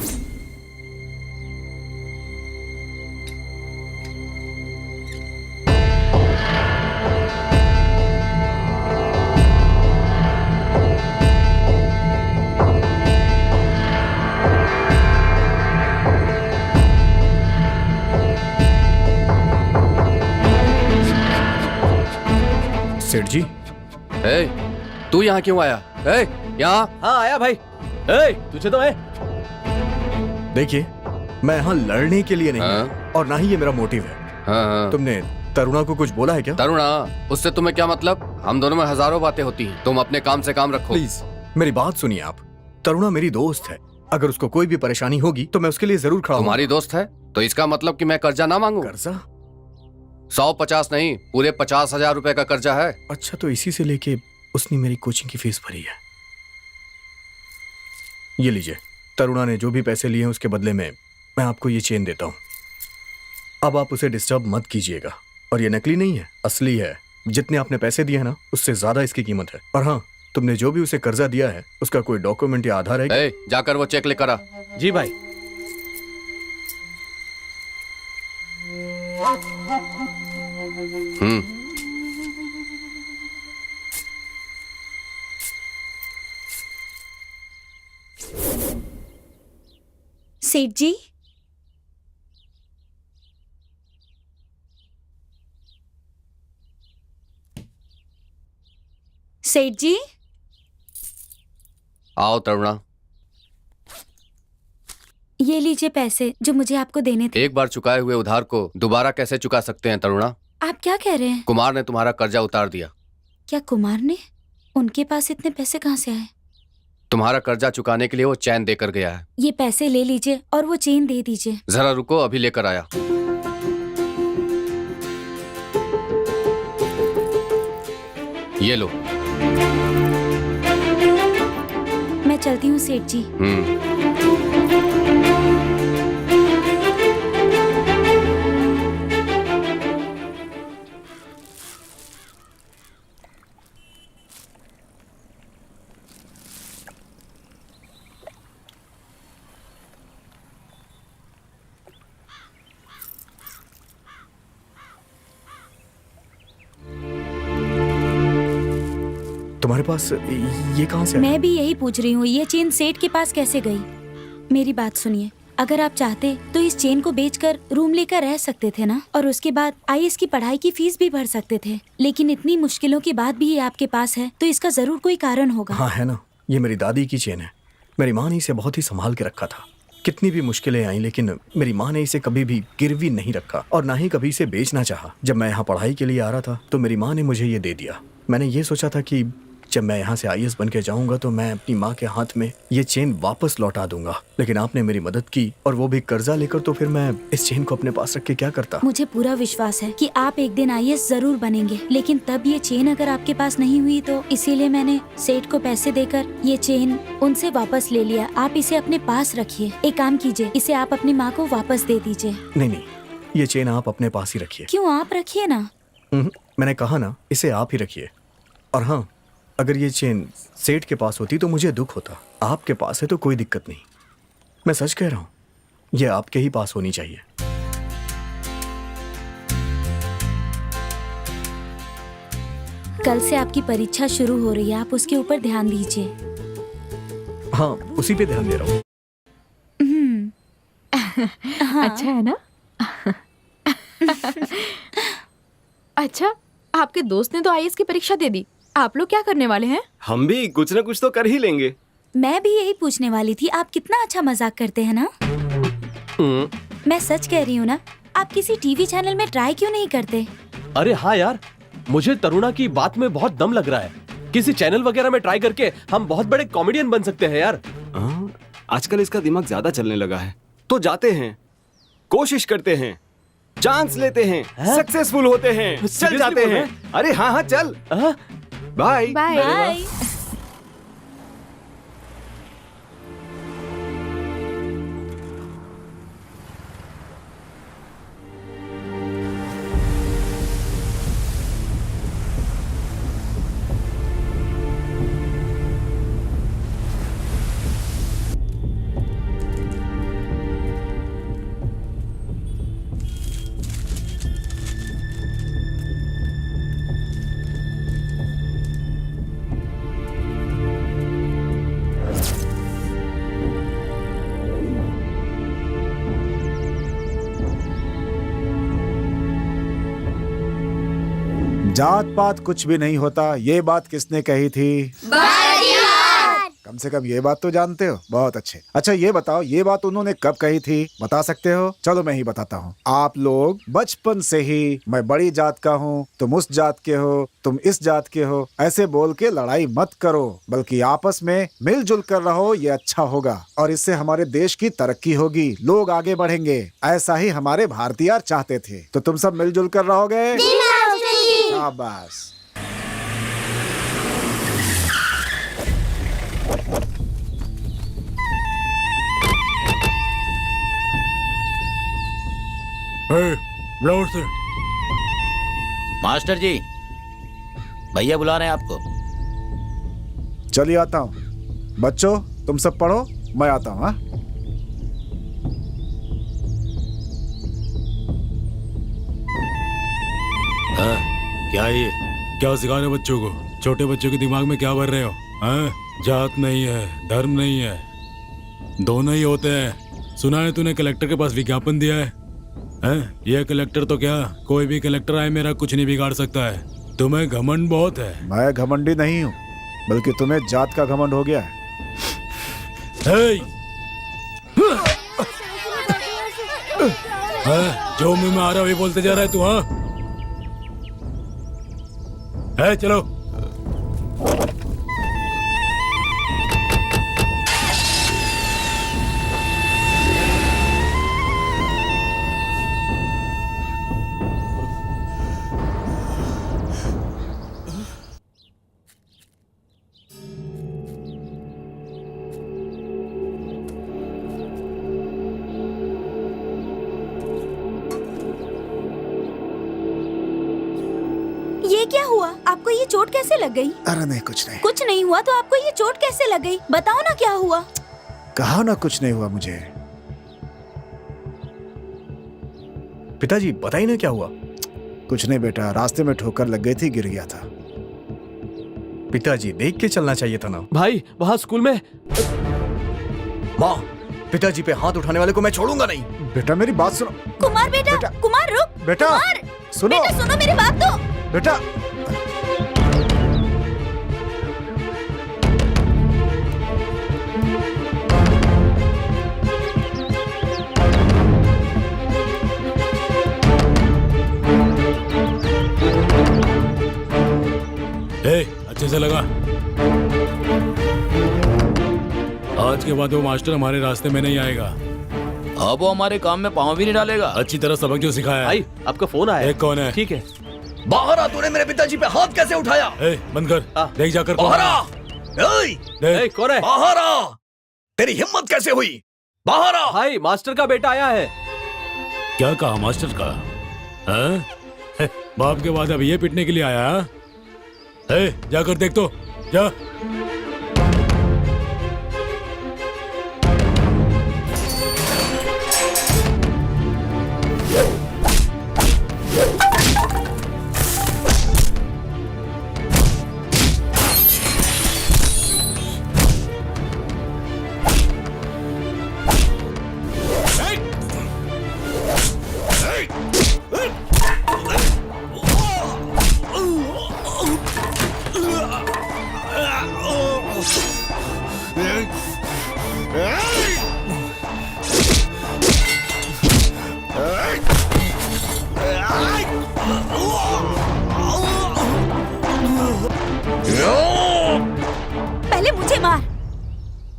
सेठ जी, तू यहाँ क्यों आया? यहाँ हाँ आया भाई। तुझे तो है। देखिए, मैं यहाँ लड़ने के लिए नहीं हाँ? हूँ, और ना ही ये मेरा मोटिव है। हाँ। तुमने तरुणा को कुछ बोला है क्या? तरुणा, उससे तुम्हें क्या मतलब? हम दोनों में हजारों बातें होती हैं। तुम अपने काम से काम रखो। प्लीज मेरी बात सुनिए आप। तरुणा मेरी दोस्त है, अगर उसको कोई भी परेशानी होगी तो मैं उसके लिए जरूर खड़ा हूँ। तुम्हारी दोस्त है तो इसका मतलब कि मैं कर्जा ना मांगू? कर्जा? 150 नहीं, पूरे 50,000 रुपए का कर्जा है। अच्छा, तो इसी से लेके उसने मेरी कोचिंग की फीस भरी है। ये लीजिए, तरुणा ने जो भी पैसे लिए हैं उसके बदले में मैं आपको ये चेन देता हूँ। अब आप उसे डिस्टर्ब मत कीजिएगा। और ये नकली नहीं है, असली है। जितने आपने पैसे दिए हैं ना, उससे ज्यादा इसकी कीमत है। और हाँ, तुमने जो भी उसे कर्जा दिया है उसका कोई डॉक्यूमेंट या आधार है? जाकर वो चेक लेकर आ। जी भाई। सेठ जी, सेठ जी, आओ तरुणा। ये लीजिए पैसे जो मुझे आपको देने थे। एक बार चुकाए हुए उधार को दोबारा कैसे चुका सकते हैं तरुणा? आप क्या कह रहे हैं? कुमार ने तुम्हारा कर्जा उतार दिया। क्या कुमार ने? उनके पास इतने पैसे कहाँ से आए? तुम्हारा कर्जा चुकाने के लिए वो चैन देकर गया है। ये पैसे ले लीजिए और वो चेन दे दीजिए। जरा रुको, अभी लेकर आया। ये लो। मैं चलती हूँ सेठ जी। तुम्हारे पास ये कहाँ से आया? मैं भी यही पूछ रही हूँ, ये चेन सेठ के पास कैसे गई? मेरी बात सुनिए, अगर आप चाहते तो इस चेन को बेचकर रूम लेकर रह सकते थे ना, और उसके बाद आईएएस की पढ़ाई की फीस भी भर सकते थे। लेकिन इतनी मुश्किलों के बाद भी ये आपके पास है, तो इसका जरूर कोई कारण होगा। हाँ है ना, ये मेरी दादी की चेन है। मेरी माँ ने इसे बहुत ही संभाल के रखा था। कितनी भी मुश्किलें आई, लेकिन मेरी माँ ने इसे कभी भी गिरवी नहीं रखा और ना ही कभी इसे बेचना चाहा। जब मैं यहाँ पढ़ाई के लिए आ रहा था तो मेरी माँ ने मुझे ये दे दिया। मैंने ये सोचा था कि जब मैं यहाँ से आईएएस बन के जाऊंगा तो मैं अपनी माँ के हाथ में ये चेन वापस लौटा दूंगा। लेकिन आपने मेरी मदद की, और वो भी कर्जा लेकर, तो फिर मैं इस चेन को अपने पास रख के क्या करता? मुझे पूरा विश्वास है कि आप एक दिन आईएएस जरूर बनेंगे, लेकिन तब ये चेन अगर आपके पास नहीं हुई तो इसीलिए मैंने सेठ को पैसे देकर ये चेन उनसे वापस ले लिया। आप इसे अपने पास रखिए। एक काम कीजिए, इसे आप अपनी माँ को वापस दे दीजिए। नहीं, ये चेन आप अपने पास ही रखिए। क्यों? आप रखिए ना। मैंने कहा ना, इसे आप ही रखिए। और हाँ, अगर ये चेन सेठ के पास होती तो मुझे दुख होता। आपके पास है तो कोई दिक्कत नहीं। मैं सच कह रहा हूँ, ये आपके ही पास होनी चाहिए। कल से आपकी परीक्षा शुरू हो रही है, आप उसके ऊपर ध्यान दीजिए। हाँ, उसी पे ध्यान दे रहा हूँ। हाँ। अच्छा है ना? अच्छा, आपके दोस्त ने तो आईएएस की परीक्षा दे दी, आप लोग क्या करने वाले हैं? हम भी कुछ ना कुछ तो कर ही लेंगे। मैं भी यही पूछने वाली थी, आप कितना अच्छा मजाक करते हैं ना। मैं सच कह रही हूँ ना, आप किसी टीवी चैनल में ट्राई क्यों नहीं करते? अरे हाँ यार, मुझे तरुणा की बात में बहुत दम लग रहा है। किसी चैनल वगैरह में ट्राई करके हम बहुत बड़े कॉमेडियन बन सकते हैं यार। आजकल इसका दिमाग ज्यादा चलने लगा है। तो जाते हैं, कोशिश करते हैं, चांस लेते हैं, सक्सेसफुल होते हैं, चल Seriously जाते बोल रहे हैं। अरे हाँ हाँ चल, बाय। बाय। जात पात कुछ भी नहीं होता, ये बात किसने कही थी? कम से कम ये बात तो जानते हो। बहुत अच्छे। अच्छा ये बताओ, ये बात उन्होंने कब कही थी, बता सकते हो? चलो मैं ही बताता हूँ। आप लोग बचपन से ही मैं बड़ी जात का हूँ, तुम उस जात के हो, तुम इस जात के हो, ऐसे बोल के लड़ाई मत करो, बल्कि आपस में मिलजुल कर रहो, ये अच्छा होगा और इससे हमारे देश की तरक्की होगी, लोग आगे बढ़ेंगे। ऐसा ही हमारे भारतीय चाहते थे। तो तुम सब मिलजुल कर रहोगे? शाबाश। मास्टर जी, भैया बुला रहे हैं आपको। चलिए आता हूँ। बच्चों तुम सब पढ़ो, मैं आता हूँ। हाँ क्या ये क्या सिखा रहे हो बच्चों को? छोटे बच्चों के दिमाग में क्या भर रहे हो? हाँ? जात नहीं है, धर्म नहीं है, दोनों ही होते हैं। सुना है तूने कलेक्टर के पास विज्ञापन दिया है? हैं? ये कलेक्टर तो क्या, कोई भी कलेक्टर आए मेरा कुछ नहीं बिगाड़ सकता है। तुम्हें घमंड बहुत है। मैं घमंडी नहीं हूँ, बल्कि तुम्हें जात का घमंड हो गया है। जो मुंह में आ रहा है वही बोलते जा रहा है तू। हाँ है, चलो। ये क्या हुआ? आपको ये चोट कैसे लग गई? अरे नहीं, कुछ नहीं। कुछ नहीं हुआ तो आपको ये चोट कैसे लग गई? बताओ ना क्या हुआ। कहा ना कुछ नहीं हुआ मुझे। पिताजी बताइए ना क्या हुआ। कुछ नहीं बेटा, रास्ते में ठोकर लग गई थी, गिर गया था। पिताजी देख के चलना चाहिए था ना। भाई वहाँ स्कूल में। माँ, पिताजी पे हाथ उठाने वाले को मैं छोड़ूंगा नहीं। बेटा मेरी बात सुनो। कुमार बेटा, बेटा। कुमार रुक। बेटा कुमार, सुनो। बेटा सुनो मेरी बात तो। बेटा अच्छे से लगा। आज के बाद वो मास्टर हमारे रास्ते में नहीं आएगा। अब वो हमारे काम में पाँव भी नहीं डालेगा। अच्छी तरह सबक जो सिखाया है। भाई आपका फोन आया। एक कौन है? ठीक है। बाहर आ, तूने मेरे पिताजी पे हाथ कैसे उठाया? बंद कर। देख जाकर कौन बाहर है? आ। देख। कौन है? बाहर आ। तेरी हिम्मत कैसे हुई? बाहर आ। भाई मास्टर का बेटा आया है। क्या कहा मास्टर का? हाँ? बाप के बाद अब ये पिटने के लिए आया? हाँ? जाकर देख तो जा। पहले मुझे मार।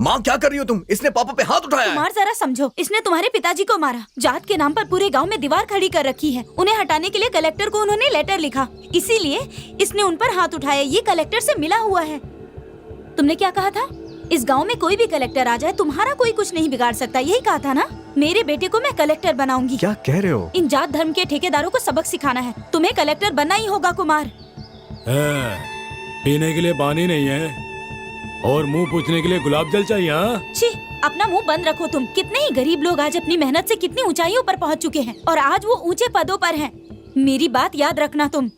माँ क्या कर रही हो तुम? इसने पापा पे हाथ उठाया है। कुमार जरा समझो, इसने तुम्हारे पिताजी को मारा। जात के नाम पर पूरे गांव में दीवार खड़ी कर रखी है। उन्हें हटाने के लिए कलेक्टर को उन्होंने लेटर लिखा, इसीलिए इसने उन पर हाथ उठाया। ये कलेक्टर से मिला हुआ है। तुमने क्या कहा था? इस गांव में कोई भी कलेक्टर आ जाए तुम्हारा कोई कुछ नहीं बिगाड़ सकता, यही कहा था ना? मेरे बेटे को मैं कलेक्टर बनाऊंगी। क्या कह रहे हो? इन जात धर्म के ठेकेदारों को सबक सिखाना है। तुम्हें कलेक्टर बनना ही होगा कुमार। पीने के लिए पानी नहीं है और मुंह पूछने के लिए गुलाब जल चाहिए। हाँ? छी, अपना मुंह बंद रखो तुम। कितने ही गरीब लोग आज अपनी मेहनत से कितनी ऊंचाइयों पर पहुंच चुके हैं और आज वो ऊंचे पदों पर हैं। मेरी बात याद रखना तुम।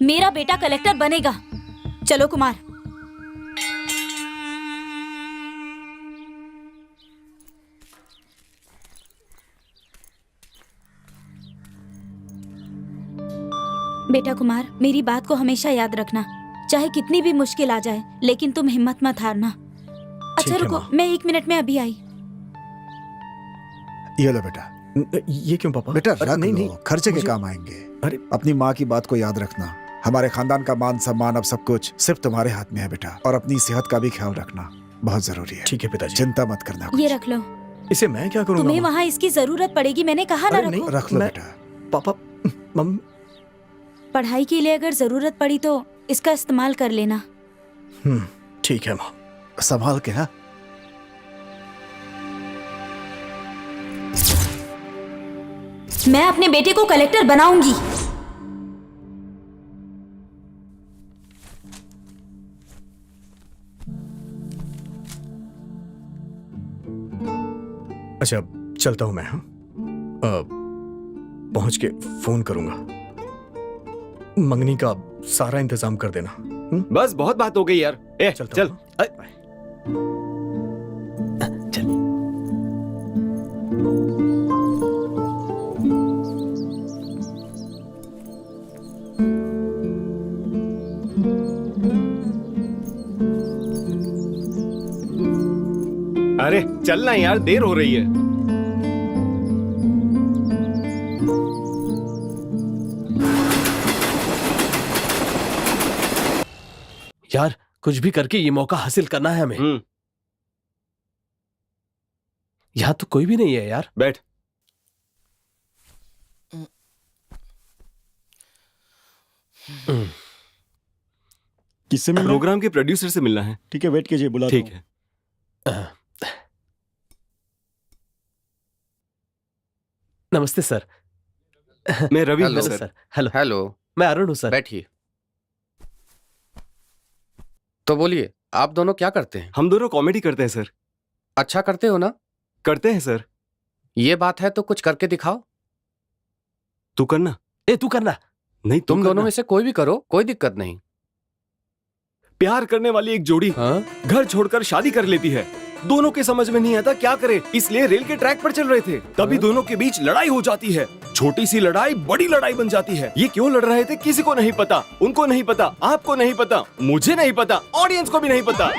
मेरा बेटा कलेक्टर बनेगा। चलो कुमार। बेटा कुमार, मेरी बात को हमेशा याद रखना, चाहे कितनी भी मुश्किल आ जाए, लेकिन तुम हिम्मत मत हारना। अच्छा है, रुको, माँ। मैं 1 मिनट में अभी आई। ये लो बेटा। ये क्यों पापा? बेटा अरे रख नहीं लो, नहीं, खर्चे के मुझे- काम आएंगे। अरे अपनी माँ की बात को याद रखना। हमारे खानदान का मान सम्मान अब सब कुछ सिर्फ तुम्हारे हाथ में है बेटा, और अपनी सेहत का भी ख्याल रखना बहुत जरूरी है। ठीक है पिताजी, चिंता मत करना ये कुछ। रख लो। इसे मैं क्या करूंगा? तुम्हें माँ? वहाँ इसकी जरूरत पड़ेगी, मैंने कहा ना अरे रखो। नहीं, रख लो मैं- बेटा। Papa mummy. पढ़ाई के लिए अगर जरूरत पड़ी तो इसका इस्तेमाल कर लेना। ठीक है माँ। संभाल के। हाँ मैं अपने बेटे को कलेक्टर बनाऊंगी। अच्छा चलता हूँ मैं। हाँ पहुंच के फोन करूंगा। मंगनी का सारा इंतजाम कर देना। बस बहुत बात हो गई यार। ए चलता चल। हूँ। चल। अरे चलना यार, देर हो रही है। यार कुछ भी करके ये मौका हासिल करना है हमें। यहाँ तो कोई भी नहीं है यार। बैठ। किससे मिलना है? प्रोग्राम के प्रोड्यूसर से मिलना है। ठीक है, वेट कीजिए, बुला ठीक है। नमस्ते सर। मैं रवि हूँ hello sir. Sir hello, hello, मैं अरुण हूँ सर। बैठिए। तो बोलिए, आप दोनों क्या करते हैं? हम दोनों कॉमेडी करते हैं सर। अच्छा करते हो ना? करते हैं सर। ये बात है तो कुछ करके दिखाओ। तू करना। ए तू करना। नहीं तुम दोनों करना। में से कोई भी करो, कोई दिक्कत नहीं। प्यार करने वाली एक जोड़ी हाँ? घर छोड़कर शादी कर लेती है। दोनों के समझ में नहीं आता क्या करे, इसलिए रेल के ट्रैक पर चल रहे थे। तभी दोनों के बीच लड़ाई हो जाती है। छोटी सी लड़ाई बड़ी लड़ाई बन जाती है। ये क्यों लड़ रहे थे किसी को नहीं पता। उनको नहीं पता, आपको नहीं पता, मुझे नहीं पता, ऑडियंस को भी नहीं पता।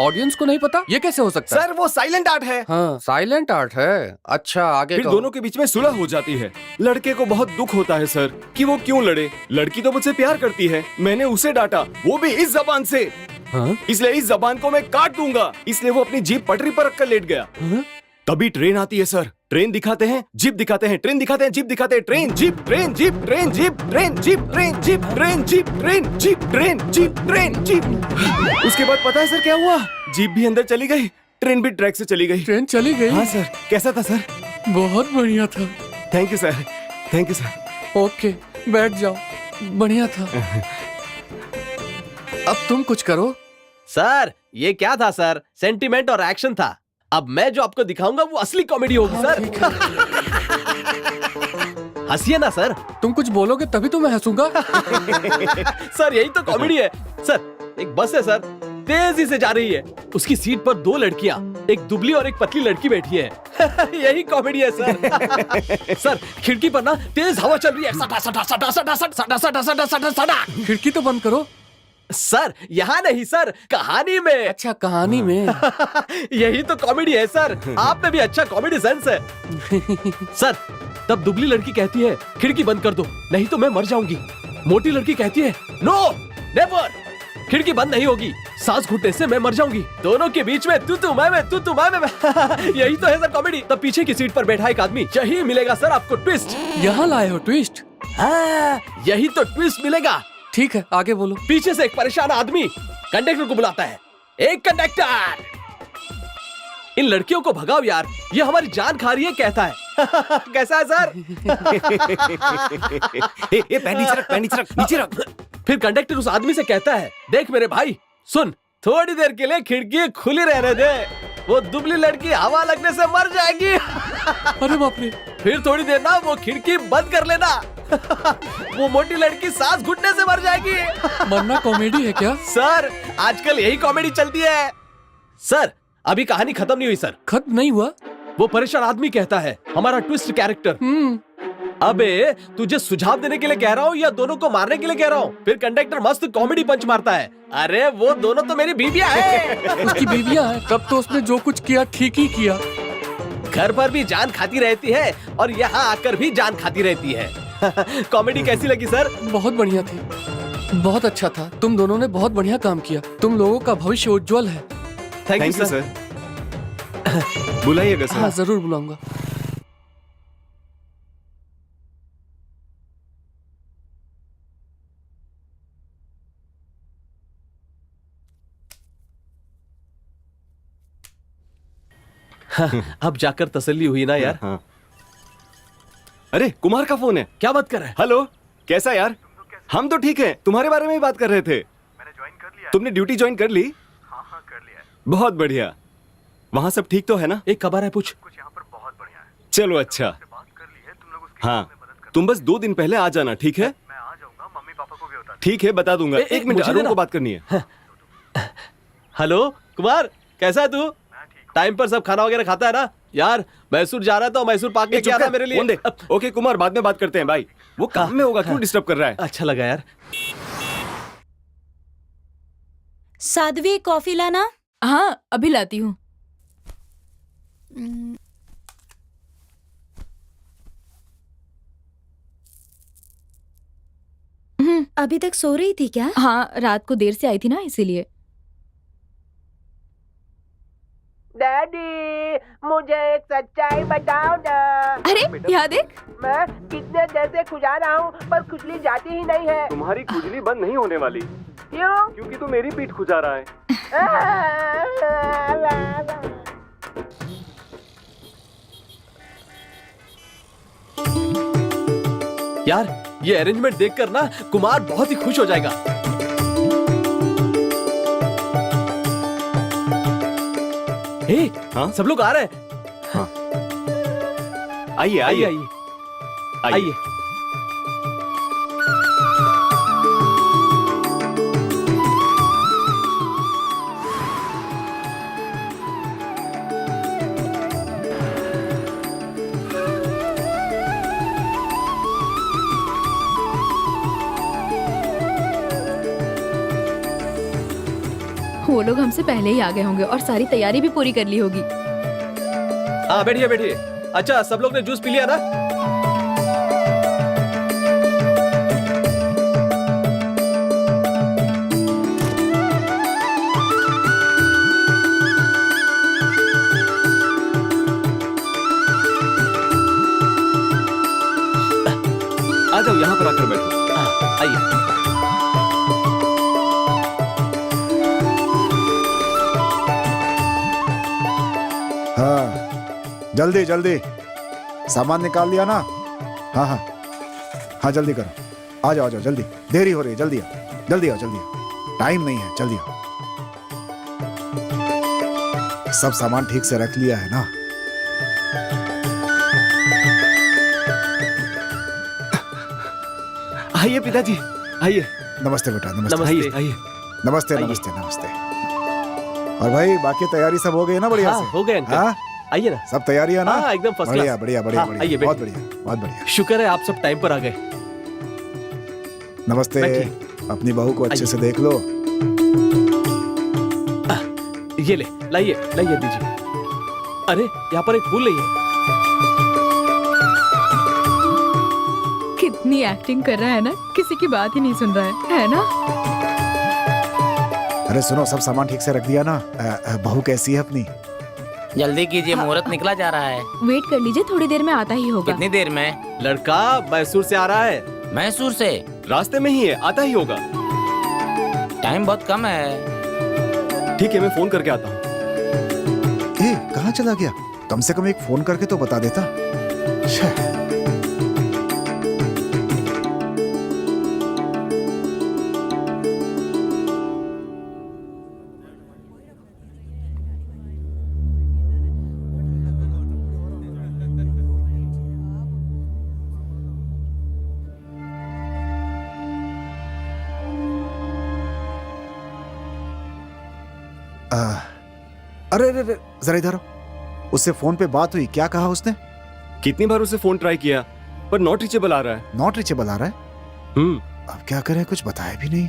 ऑडियंस को नहीं पता? ये कैसे हो सकता है? सर वो साइलेंट आर्ट है। हाँ, साइलेंट आर्ट है। अच्छा आगे फिर कहो। दोनों के बीच में सुलह हो जाती है। लड़के को बहुत दुख होता है सर कि वो क्यों लड़े। लड़की तो मुझसे प्यार करती है, मैंने उसे डांटा, वो भी इस जबान से। हाँ? इसलिए इस जबान को मैं काट दूंगा। इसलिए वो अपनी जीप पटरी पर रखकर लेट गया। तभी ट्रेन आती है सर। ट्रेन दिखाते हैं, जीप दिखाते हैं, ट्रेन दिखाते हैं, जीप दिखाते हैं, train jeep train jeep train jeep train jeep train jeep train jeep train jeep train jeep train jeep. उसके बाद पता है सर क्या हुआ? जीप भी अंदर चली गई, ट्रेन भी ट्रैक से चली गई। ट्रेन चली गई? हाँ सर। कैसा था सर? बहुत बढ़िया था। Thank you sir, thank you sir. Okay, बैठ जाओ। बढ़िया था। अब तुम कुछ करो। सर ये क्या था सर? सेंटिमेंट और एक्शन था। अब मैं जो आपको दिखाऊंगा वो असली कॉमेडी होगी सर। हंसिए ना सर। तुम कुछ बोलोगे तभी तो मैं हंसूंगा। सर यही तो कॉमेडी है। सर एक बस है सर, तेजी से जा रही है। उसकी सीट पर 2 लड़कियां, एक दुबली और एक पतली लड़की बैठी है। यही कॉमेडी है सर। सर खिड़की पर ना तेज हवा चल रही है। सटा सटा सटा सटा सटा सटा सटा सटा सटा। खिड़की तो बंद करो। सर यहाँ नहीं सर, कहानी में। अच्छा कहानी में। यही तो कॉमेडी है सर। आप में भी अच्छा कॉमेडी सेंस है। सर तब दुबली लड़की कहती है खिड़की बंद कर दो नहीं तो मैं मर जाऊंगी। मोटी लड़की कहती है नो नेवर, खिड़की बंद नहीं होगी, सांस घुटने से मैं मर जाऊंगी। दोनों के बीच में तू मैं तू मैं। यही तो है सर कॉमेडी। तब पीछे की सीट पर बैठा एक आदमी, यही मिलेगा सर आपको ट्विस्ट। यहाँ लाए हो ट्विस्ट? हाँ, यही तो ट्विस्ट मिलेगा। ठीक है आगे बोलो। पीछे से एक परेशान आदमी कंडक्टर को बुलाता है। एक कंडक्टर, इन लड़कियों को भगाओ यार, ये हमारी जान खा रही है कहता है। कैसा है सर? पैर नीचे रख, पैर नीचे रख, नीचे रख। फिर कंडक्टर उस आदमी से कहता है देख मेरे भाई सुन, थोड़ी देर के लिए खिड़की खुली रहने दे, वो दुबली लड़की हवा लगने से मर जाएगी। अरे बाप रे। फिर थोड़ी देर ना वो खिड़की बंद कर लेना। वो मोटी लड़की सांस घुटने से मर जाएगी। मरना कॉमेडी है क्या? सर आजकल यही कॉमेडी चलती है। सर अभी कहानी खत्म नहीं हुई सर। खत्म नहीं हुआ? वो परेशान आदमी कहता है हमारा ट्विस्ट कैरेक्टर अबे तुझे सुझाव देने के लिए कह रहा हूँ या दोनों को मारने के लिए कह रहा हूँ? फिर कंडक्टर मस्त कॉमेडी पंच मारता है। अरे वो दोनों तो मेरी बीबियां हैं। उसकी बीवियां है, तब तो उसने जो कुछ किया ठीक ही किया। घर पर भी जान खाती रहती है और यहाँ आकर भी जान खाती रहती है। कॉमेडी कैसी लगी सर? बहुत बढ़िया थी, बहुत अच्छा था। तुम दोनों ने बहुत बढ़िया काम किया। तुम लोगों का भविष्य उज्जवल है। Thank you sir. बुलाइएगा सर। हाँ, जरूर बुलाऊंगा। अब जाकर तसल्ली हुई ना यार। हाँ। अरे कुमार का फोन है। क्या बात कर रहा है? हेलो, कैसा यार? हम तो ठीक हैं, तुम्हारे बारे में ही बात कर रहे थे। मैंने ज्वाइन कर लिया। तुमने ड्यूटी ज्वाइन कर ली? हाँ कर लिया है। बहुत बढ़िया। वहाँ सब ठीक तो है ना? एक खबर है, पूछ। कुछ यहाँ पर बहुत बढ़िया है। चलो अच्छा। बात कर ली है, तुम लोग उसके हाँ, तुम बस 2 दिन पहले आ जाना, ठीक है? मैं आ जाऊंगा, मम्मी पापा को भी बता। ठीक है, बता दूंगा। एक मिनट, अरुण को बात करनी है। हेलो कुमार, कैसा है तू? टाइम पर सब खाना वगैरह खाता है ना? यार मैसूर जा रहा था, मैसूर पाक लेके आना मेरे लिए। ओके कुमार, बाद में बात करते हैं भाई। वो काम में होगा, क्यों डिस्टर्ब कर रहा है? अच्छा लगा यार। साध्वी, कॉफी लाना। हाँ अभी लाती हूँ। अभी तक सो रही थी क्या? हाँ रात को देर से आई थी ना, इसीलिए। डैडी, मुझे एक सच्चाई बताओ ना। अरे यहाँ देख। मैं कितने देर से खुजा रहा हूँ पर खुजली जाती ही नहीं है। तुम्हारी खुजली बंद नहीं होने वाली। क्यों? क्योंकि तू मेरी पीठ खुजा रहा है। यार ये अरेंजमेंट देखकर ना कुमार बहुत ही खुश हो जाएगा। हे, हाँ? सब लोग आ रहे हैं। हाँ। आइए आइए आइए आइए। वो लोग हमसे पहले ही आ गए होंगे और सारी तैयारी भी पूरी कर ली होगी। हाँ बैठिए बैठिए। अच्छा सब लोग ने जूस पी लिया ना? आ जाओ, यहाँ पर आकर बैठो। आइए। जल्दी जल्दी सामान निकाल लिया ना? हाँ हाँ हाँ, जल्दी करो। आ जाओ जल्दी, देरी हो रही है। जल्दी आओ जल्दी आओ जल्दी आओ, टाइम नहीं है, जल्दी आओ। सब सामान ठीक से रख लिया है ना? आइए पिताजी, आइए। नमस्ते बेटा, नमस्ते। नमस्ते। आइए। नमस्ते नमस्ते नमस्ते। और भाई बाकी तैयारी सब हो गई है ना? बढ़िया से हो गए अंकल। हाँ? आइए ना। सब तैयारी है ना? हाँ एकदम फर्स्ट बढ़िया क्लास। बढ़िया बढ़िया हाँ, बढ़िया, आइए, बहुत बैठिए। बढ़िया बहुत बढ़िया। शुक्र है आप सब टाइम पर आ गए। नमस्ते। बैठिए। अपनी बहू को अच्छे आइए। से देख लो। ये ले, लाइए लाइए दीजिए। अरे यहाँ पर एक फूल नहीं है। कितनी एक्टिंग कर रहा है ना, किसी की बात ही नहीं सुन रहा है ना? अरे सुनो, सब सामान ठीक से रख दिया ना? बहू कैसी है अपनी? जल्दी कीजिए, मुहूर्त निकला जा रहा है। वेट कर लीजिए, थोड़ी देर में आता ही होगा। कितनी देर में? लड़का मैसूर से आ रहा है। मैसूर से? रास्ते में ही है, आता ही होगा। टाइम बहुत कम है। ठीक है, मैं फोन करके आता हूँ। कहाँ चला गया? कम से कम एक फोन करके तो बता देता। अरे अरे जरा इधर आओ। उससे फोन पे बात हुई, क्या कहा उसने? कितनी बार उसे फोन ट्राई किया, पर नॉट रीचेबल आ रहा है। नॉट रीचेबल आ रहा है? अब क्या करें, कुछ बताया भी नहीं।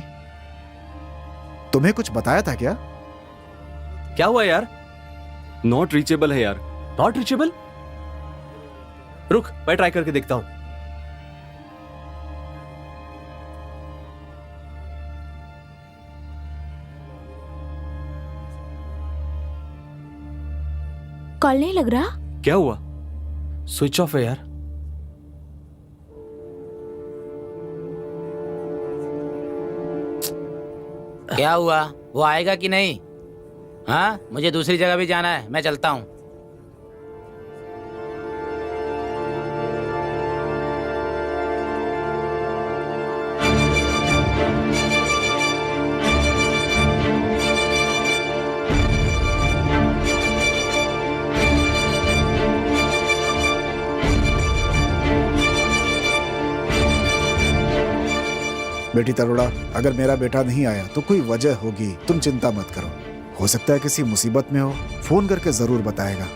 तुम्हें कुछ बताया था क्या? क्या हुआ यार? नॉट रीचेबल है यार। Not reachable? रुक, मैं ट्राई करके देखता हूं। कॉल नहीं लग रहा। क्या हुआ? स्विच ऑफ है यार। क्या हुआ, वो आएगा कि नहीं? हाँ, मुझे दूसरी जगह भी जाना है, मैं चलता हूँ। बेटी तरुणा, अगर मेरा बेटा नहीं आया तो कोई वजह होगी, तुम चिंता मत करो। हो सकता है किसी मुसीबत में हो, फोन करके जरूर बताएगा।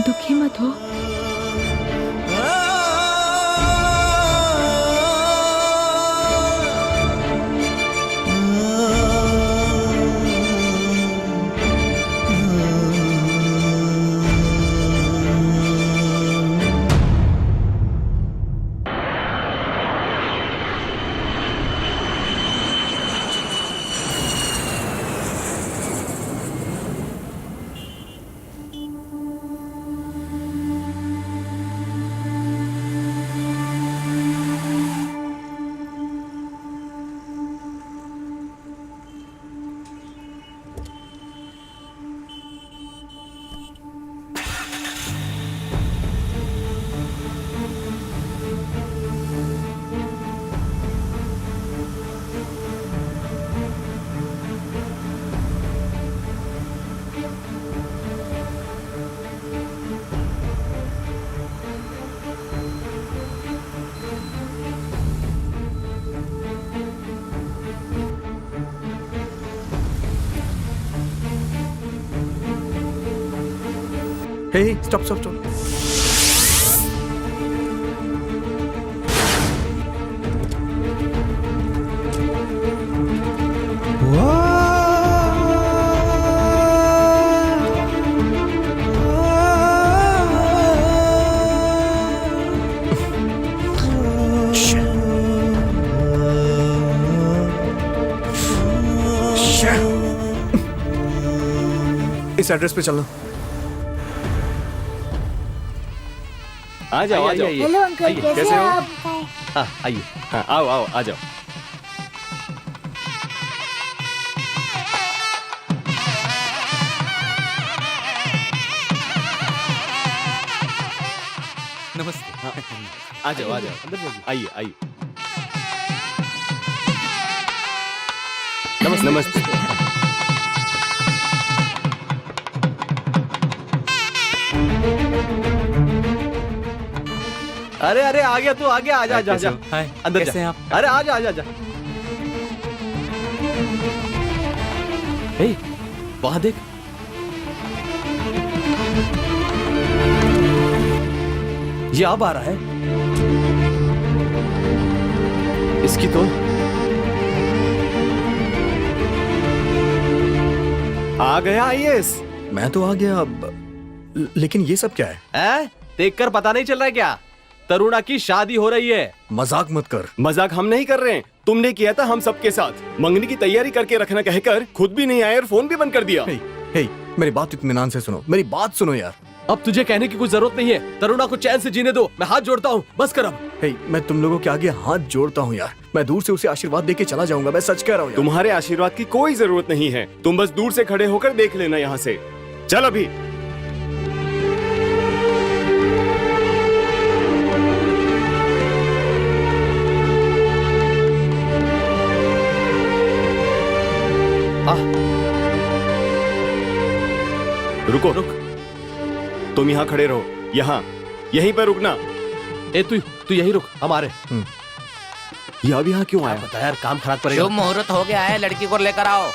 दुखी मत हो। Hey, stop, stop, stop. इस एड्रेस पे चलना। आ जाओ, आ जाओ। हेलो अंकल, कैसे हो आप? हाँ आइए। हाँ, आओ आओ, आ जाओ। नमस्ते। आ जाओ, आ जाओ, अंदर जाइए। आइए आइए। नमस्ते नमस्ते। अरे अरे आ गया तू, आ गया। आजा आजा आजा। अंदर कैसे जा। हैं आप? अरे आजा आजा आजा। हे, वहां देख। ये अब आ रहा है। इसकी तो आ गया आईएएस। मैं तो आ गया अब, लेकिन ये सब क्या है? देखकर पता नहीं चल रहा है क्या? तरुणा की शादी हो रही है। मजाक मत कर। मजाक हम नहीं कर रहे हैं, तुमने किया था हम सबके साथ। मंगनी की तैयारी करके रखना कहकर खुद भी नहीं आए और फोन भी बंद कर दिया। हे, मेरी बात इत्मीनान से सुनो, मेरी बात सुनो यार। अब तुझे कहने की कुछ जरूरत नहीं है। तरुणा को चैन से जीने दो। मैं हाथ जोड़ता हूँ, बस कर अब। हे, मैं तुम लोगों के आगे हाथ जोड़ता हूँ यार। मैं दूर से उसे आशीर्वाद देके चला जाऊंगा, मैं सच कह रहा हूँ यार। तुम्हारे आशीर्वाद की कोई जरूरत नहीं है, तुम बस दूर से खड़े होकर देख लेना यहाँ से। चल अभी। रुको रुक, तुम यहाँ खड़े रहो, यहाँ यहीं पर रुकना। ए तू यहीं रुक, हम आ रहे। ये अब यहाँ क्यों आया? बता यार, काम खराब करेगा। शुभ मुहूर्त हो गया है, लड़की को लेकर आओ।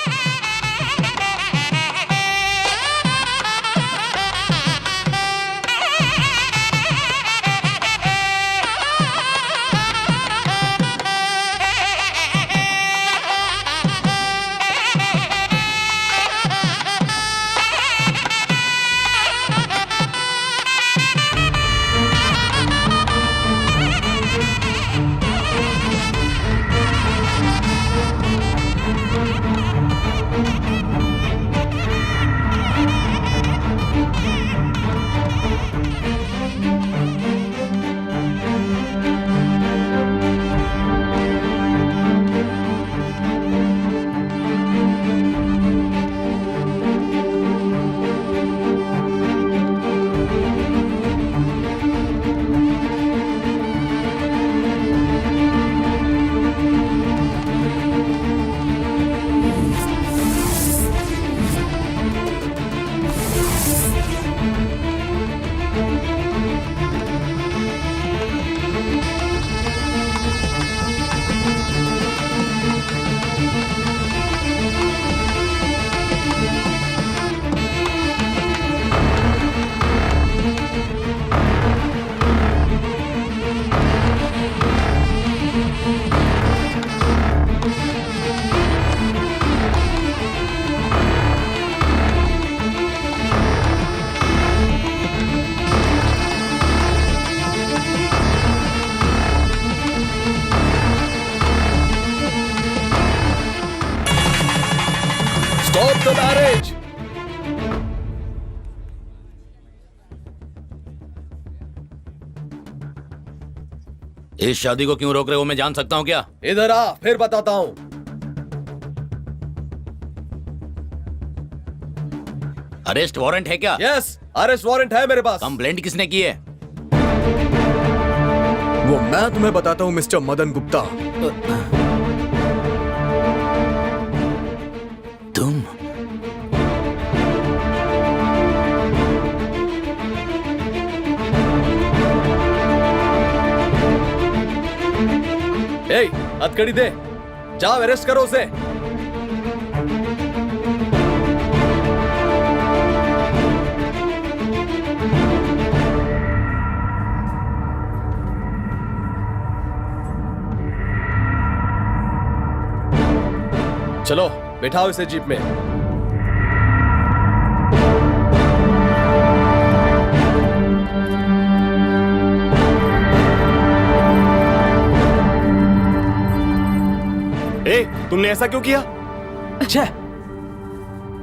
Stop the marriage! इस शादी को क्यों रोक रहे हो, मैं जान सकता हूँ क्या? इधर आ, फिर बताता हूँ। अरेस्ट वारंट है क्या? यस, अरेस्ट वारंट है मेरे पास। कंप्लेंट किसने की है? वो मैं तुम्हें बताता हूँ मिस्टर मदन गुप्ता। तुम? ए, हथकड़ी दे, जाओ अरेस्ट करो उसे। चलो बैठाओ इसे जीप में। ए, तुमने ऐसा क्यों किया? अच्छा,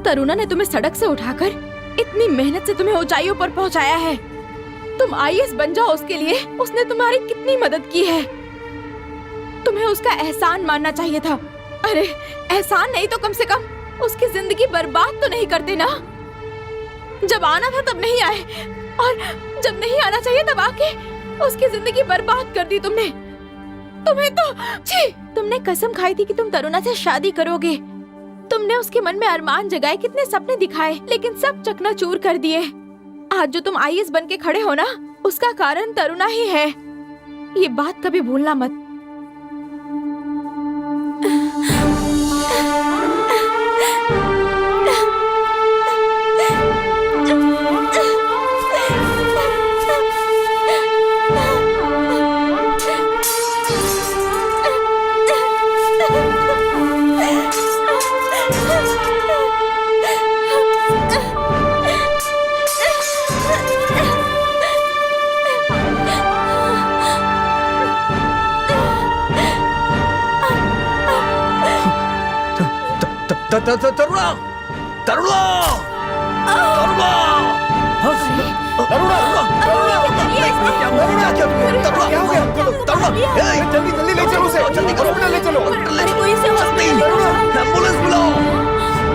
तरुणा ने तुम्हें सड़क से उठाकर इतनी मेहनत से तुम्हें ऊंचाइयों पर पहुंचाया है। तुम आईएएस बन जाओ, उसके लिए उसने तुम्हारी कितनी मदद की है। तुम्हें उसका एहसान मानना चाहिए था। अरे एहसान नहीं तो कम से कम उसकी जिंदगी बर्बाद तो नहीं करते ना। जब आना था तब नहीं आए, और जब नहीं आना चाहिए तब आके उसकी जिंदगी बर्बाद कर दी तुमने। तुम्हें तो छी! तुमने कसम खाई थी कि तुम तरुणा से शादी करोगे। तुमने उसके मन में अरमान जगाए, कितने सपने दिखाए, लेकिन सब चकनाचूर कर दिए। आज जो तुम आईएएस बन के खड़े हो ना, उसका कारण तरुणा ही है। ये बात कभी भूलना मत। तरुणा, तरुणा, तरुणा, जल्दी जल्दी ले चलो उसे, जल्दी हॉस्पिटल ले चलो। एम्बुलेंस बुलाओ।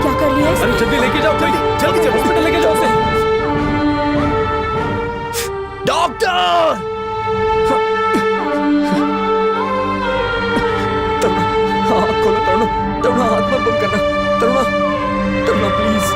क्या कर लिया? अरे जल्दी लेके जाओ, जल्दी जल्दी हॉस्पिटल लेके जाओ उसे। डॉक्टर! हाथ खोलो तरुणा, तरुणा हाथ मत बंद करना, तरुणा, तरुणा प्लीज।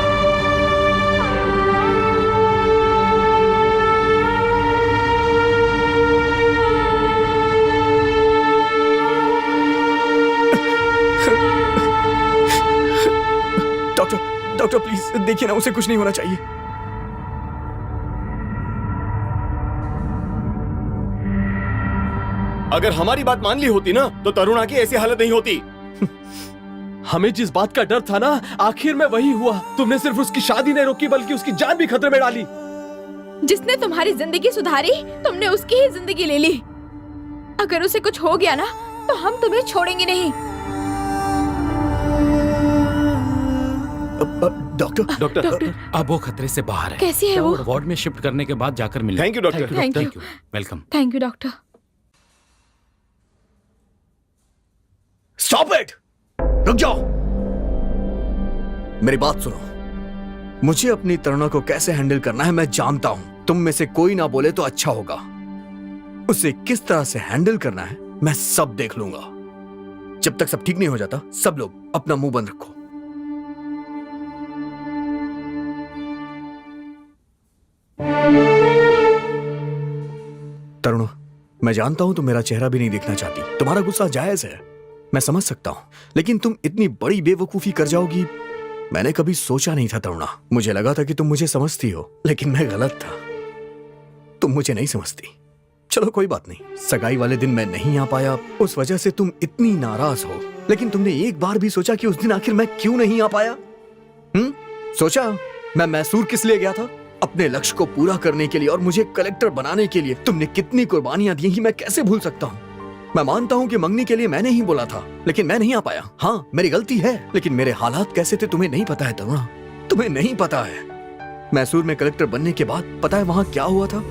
देखिए ना, उसे कुछ नहीं होना चाहिए। अगर हमारी बात मान ली होती ना तो तरुणा की ऐसी हालत नहीं होती। हमें जिस बात का डर था ना, आखिर में वही हुआ। तुमने सिर्फ उसकी शादी नहीं रोकी बल्कि उसकी जान भी खतरे में डाली। जिसने तुम्हारी जिंदगी सुधारी, तुमने उसकी ही जिंदगी ले ली। अगर उसे कुछ हो गया ना तो हम तुम्हें छोड़ेंगे नहीं। डॉक्टर, अब वो खतरे से बाहर है। कैसी है वो? वार्ड में शिफ्ट करने के बाद जाकर मिलें। Thank you doctor. Thank you. Welcome. Thank you doctor. Stop it! रुक जाओ। मेरी बात सुनो। मुझे अपनी तरुणा को कैसे हैंडल करना है मैं जानता हूं। तुम में से कोई ना बोले तो अच्छा होगा। उसे किस तरह से हैंडल करना है मैं सब देख लूंगा। जब तक सब ठीक नहीं हो जाता, सब लोग अपना मुंह बंद रखो। तरुणा, मैं जानता हूं तुम मेरा चेहरा भी नहीं देखना चाहती। तुम्हारा गुस्सा जायज है, मैं समझ सकता हूं, लेकिन तुम इतनी बड़ी बेवकूफी कर जाओगी मैंने कभी सोचा नहीं था तरुणा। मुझे लगा था कि तुम मुझे समझती हो, लेकिन मैं गलत था। तुम मुझे नहीं समझती। चलो कोई बात नहीं, सगाई वाले दिन मैं नहीं आ पाया, उस वजह से तुम इतनी नाराज हो, लेकिन तुमने एक बार भी सोचा कि उस दिन आखिर मैं क्यों नहीं आ पाया? सोचा मैं मैसूर किस लिए गया था? अपने लक्ष्य को पूरा करने के लिए और मुझे कलेक्टर बनाने के लिए। तुमने कितनी कुर्बानियां दी, मैं कैसे भूल सकता हूं। मैं मानता हूं कि मंगनी के लिए मैंने ही बोला था, लेकिन मैं नहीं आ पाया। हाँ, मेरी गलती है, लेकिन मेरे हालात कैसे थे तुम्हें नहीं पता है तरुणा, तुम्हें नहीं पता है। मैसूर में कलेक्टर बनने के बाद पता है वहां क्या हुआ था?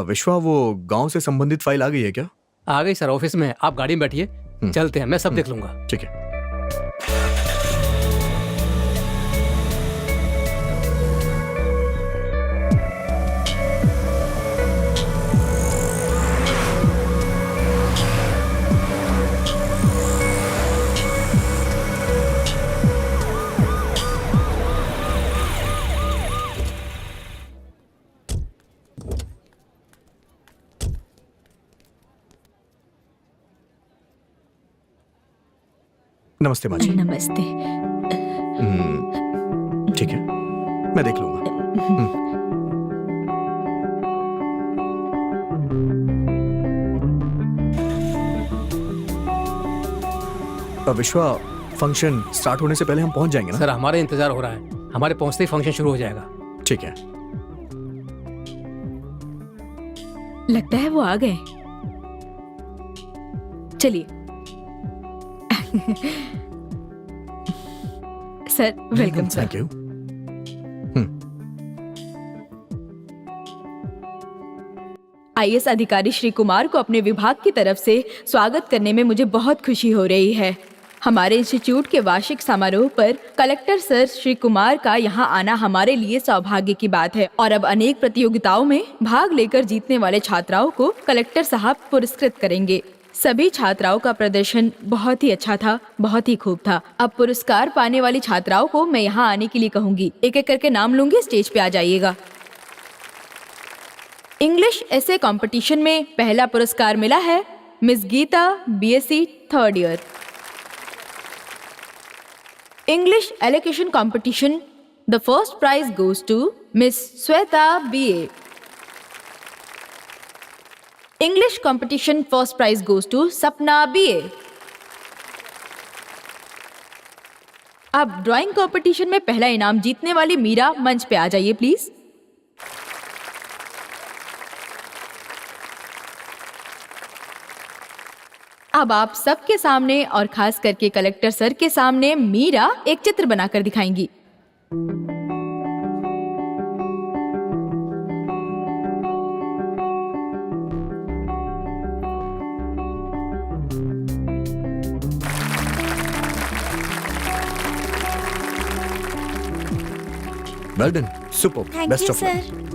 विश्वा, वो गांव से संबंधित फाइल आ गई है क्या? आ गई सर, ऑफिस में। आप गाड़ी में बैठिए, चलते हैं, मैं सब देख लूंगा। ठीक है। नमस्ते माँ जी। नमस्ते। ठीक है, मैं देख लूंगा। विश्वा, फंक्शन स्टार्ट होने से पहले हम पहुंच जाएंगे ना? सर हमारा इंतजार हो रहा है, हमारे पहुंचते ही फंक्शन शुरू हो जाएगा। ठीक है। लगता है वो आ गए। चलिए। Sir welcome sir. Thank you. IAS अधिकारी श्री कुमार को अपने विभाग की तरफ से स्वागत करने में मुझे बहुत खुशी हो रही है। हमारे इंस्टीट्यूट के वार्षिक समारोह पर कलेक्टर सर श्री कुमार का यहाँ आना हमारे लिए सौभाग्य की बात है। और अब अनेक प्रतियोगिताओं में भाग लेकर जीतने वाले छात्राओं को कलेक्टर साहब पुरस्कृत करेंगे। सभी छात्राओं का प्रदर्शन बहुत ही अच्छा था, बहुत ही खूब था। अब पुरस्कार पाने वाली छात्राओं को मैं यहाँ आने के लिए कहूँगी। एक एक करके नाम लूंगी, स्टेज पे आ जाइएगा। इंग्लिश ऐसे कंपटीशन में पहला पुरस्कार मिला है miss Geeta, BSc 3rd year. English elocution competition, the first prize goes to miss Shweta, BA. English competition first prize goes to Sapna, BA. अब ड्राइंग कंपटीशन में पहला इनाम जीतने वाली मीरा मंच पे आ जाइए प्लीज। अब आप सबके सामने और खास करके कलेक्टर सर के सामने मीरा एक चित्र बनाकर दिखाएंगी। Well done, super, best of luck.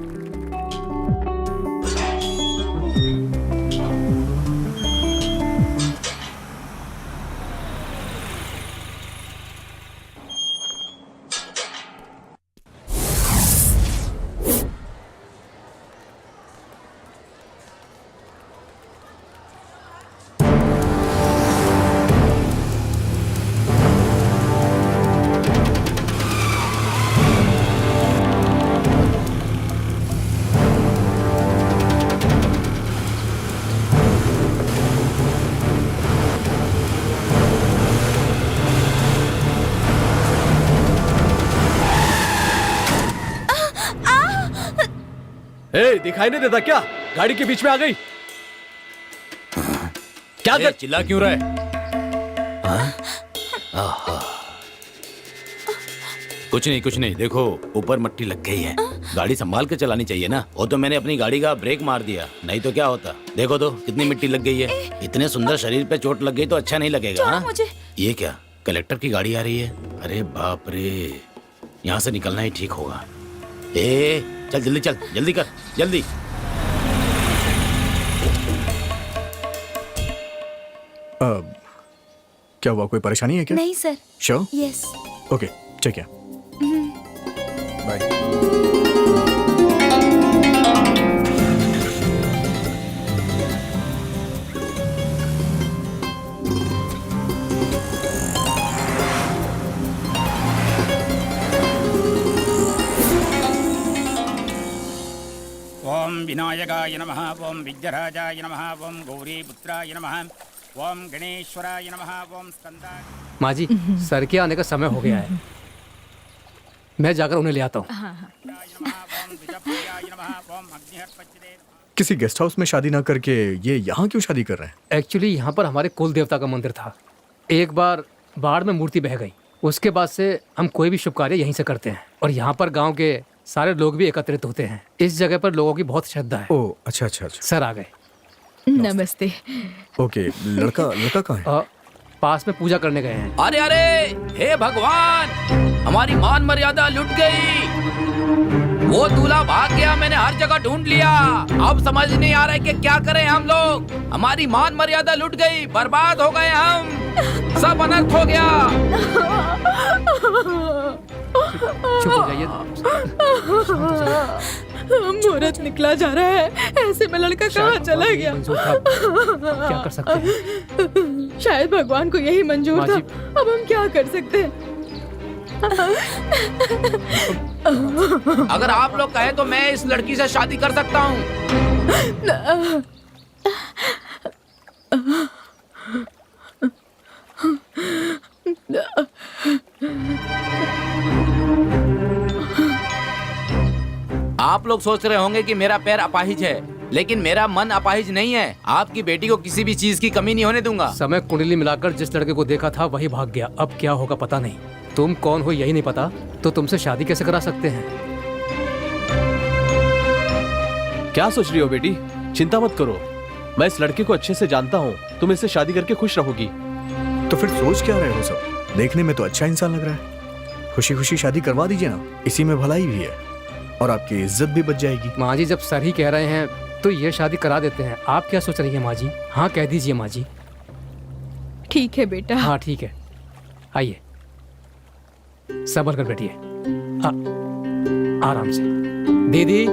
ए, दिखाई नहीं देता क्या? गाड़ी के बीच में आ गई। क्या कर चिल्ला क्यों रहा है? कुछ नहीं देखो ऊपर मट्टी लग गई है। गाड़ी संभाल के चलानी चाहिए ना। वो तो मैंने अपनी गाड़ी का ब्रेक मार दिया, नहीं तो क्या होता। देखो तो कितनी मिट्टी लग गई है। इतने सुंदर शरीर पे चोट लग गई तो अच्छा नहीं लगेगा। हाँ? मुझे ये क्या कलेक्टर की गाड़ी आ रही है? अरे बाप रे, यहाँ से निकलना ही ठीक होगा। चल जल्दी कर जल्दी। क्या हुआ, कोई परेशानी है क्या? नहीं सर। श्योर? यस। ओके, ठीक है। बाय। ओम विनायकाय नमः, ओम विघ्नराजाय नमः, ओम गौरीपुत्राय नमः, ओम गणेश्वराय नमः, ओम स्कंदाय। माँ जी, सर के आने का समय हो गया है, मैं जाकर उन्हें ले आता हूँ। किसी गेस्ट हाउस में शादी ना करके ये यहाँ क्यों शादी कर रहे हैं? एक्चुअली यहाँ पर हमारे कुल देवता का मंदिर था। एक बार बाढ़ में मूर्ति बह गई, उसके बाद से हम कोई भी शुभ कार्य यहीं से करते हैं और यहाँ पर गांव के सारे लोग भी एकत्रित होते हैं। इस जगह पर लोगों की बहुत श्रद्धा है। ओह अच्छा। सर आ गए। नमस्ते। ओके, लड़का कहाँ है? पास में पूजा करने गए हैं। अरे अरे, हे भगवान, हमारी मान मर्यादा लुट गई। वो दूल्हा भाग गया, मैंने हर जगह ढूंढ लिया। अब समझ नहीं आ रहा है कि क्या करें हम लोग। हमारी मान मर्यादा लुट गई, बर्बाद हो गए हम, सब अनर्थ हो गया। चुप हो जाइए। मुहूर्त निकला जा रहा है, ऐसे में लड़का कहाँ चला गया? क्या कर सकते हैं? शायद भगवान को यही मंजूर था। अब हम क्या कर सकते हैं? अगर आप लोग कहे तो मैं इस लड़की से शादी कर सकता हूँ। आप लोग सोच रहे होंगे कि मेरा पैर अपाहिज है, लेकिन मेरा मन अपाहिज नहीं है। आपकी बेटी को किसी भी चीज की कमी नहीं होने दूंगा। समय कुंडली मिलाकर जिस लड़के को देखा था वही भाग गया। अब क्या होगा पता नहीं। तुम कौन हो यही नहीं पता तो तुमसे शादी कैसे करा सकते हैं? क्या सोच रही हो बेटी? चिंता मत करो, मैं इस लड़के को अच्छे से जानता हूँ। तुम इससे शादी करके खुश रहोगी। तो फिर सोच क्या रहे हो सब? देखने में तो अच्छा इंसान लग रहा है। खुशी खुशी शादी करवा दीजिए ना, इसी में भलाई भी है और आपकी इज्जत भी बच जाएगी। माँ जी, जब सर ही कह रहे हैं तो ये शादी करा देते हैं। आप क्या सोच रही हैं माँ जी? हाँ कह दीजिए माँ जी। ठीक है बेटा। हाँ ठीक है, आइए सबर कर बैठिए, आराम से। दीदी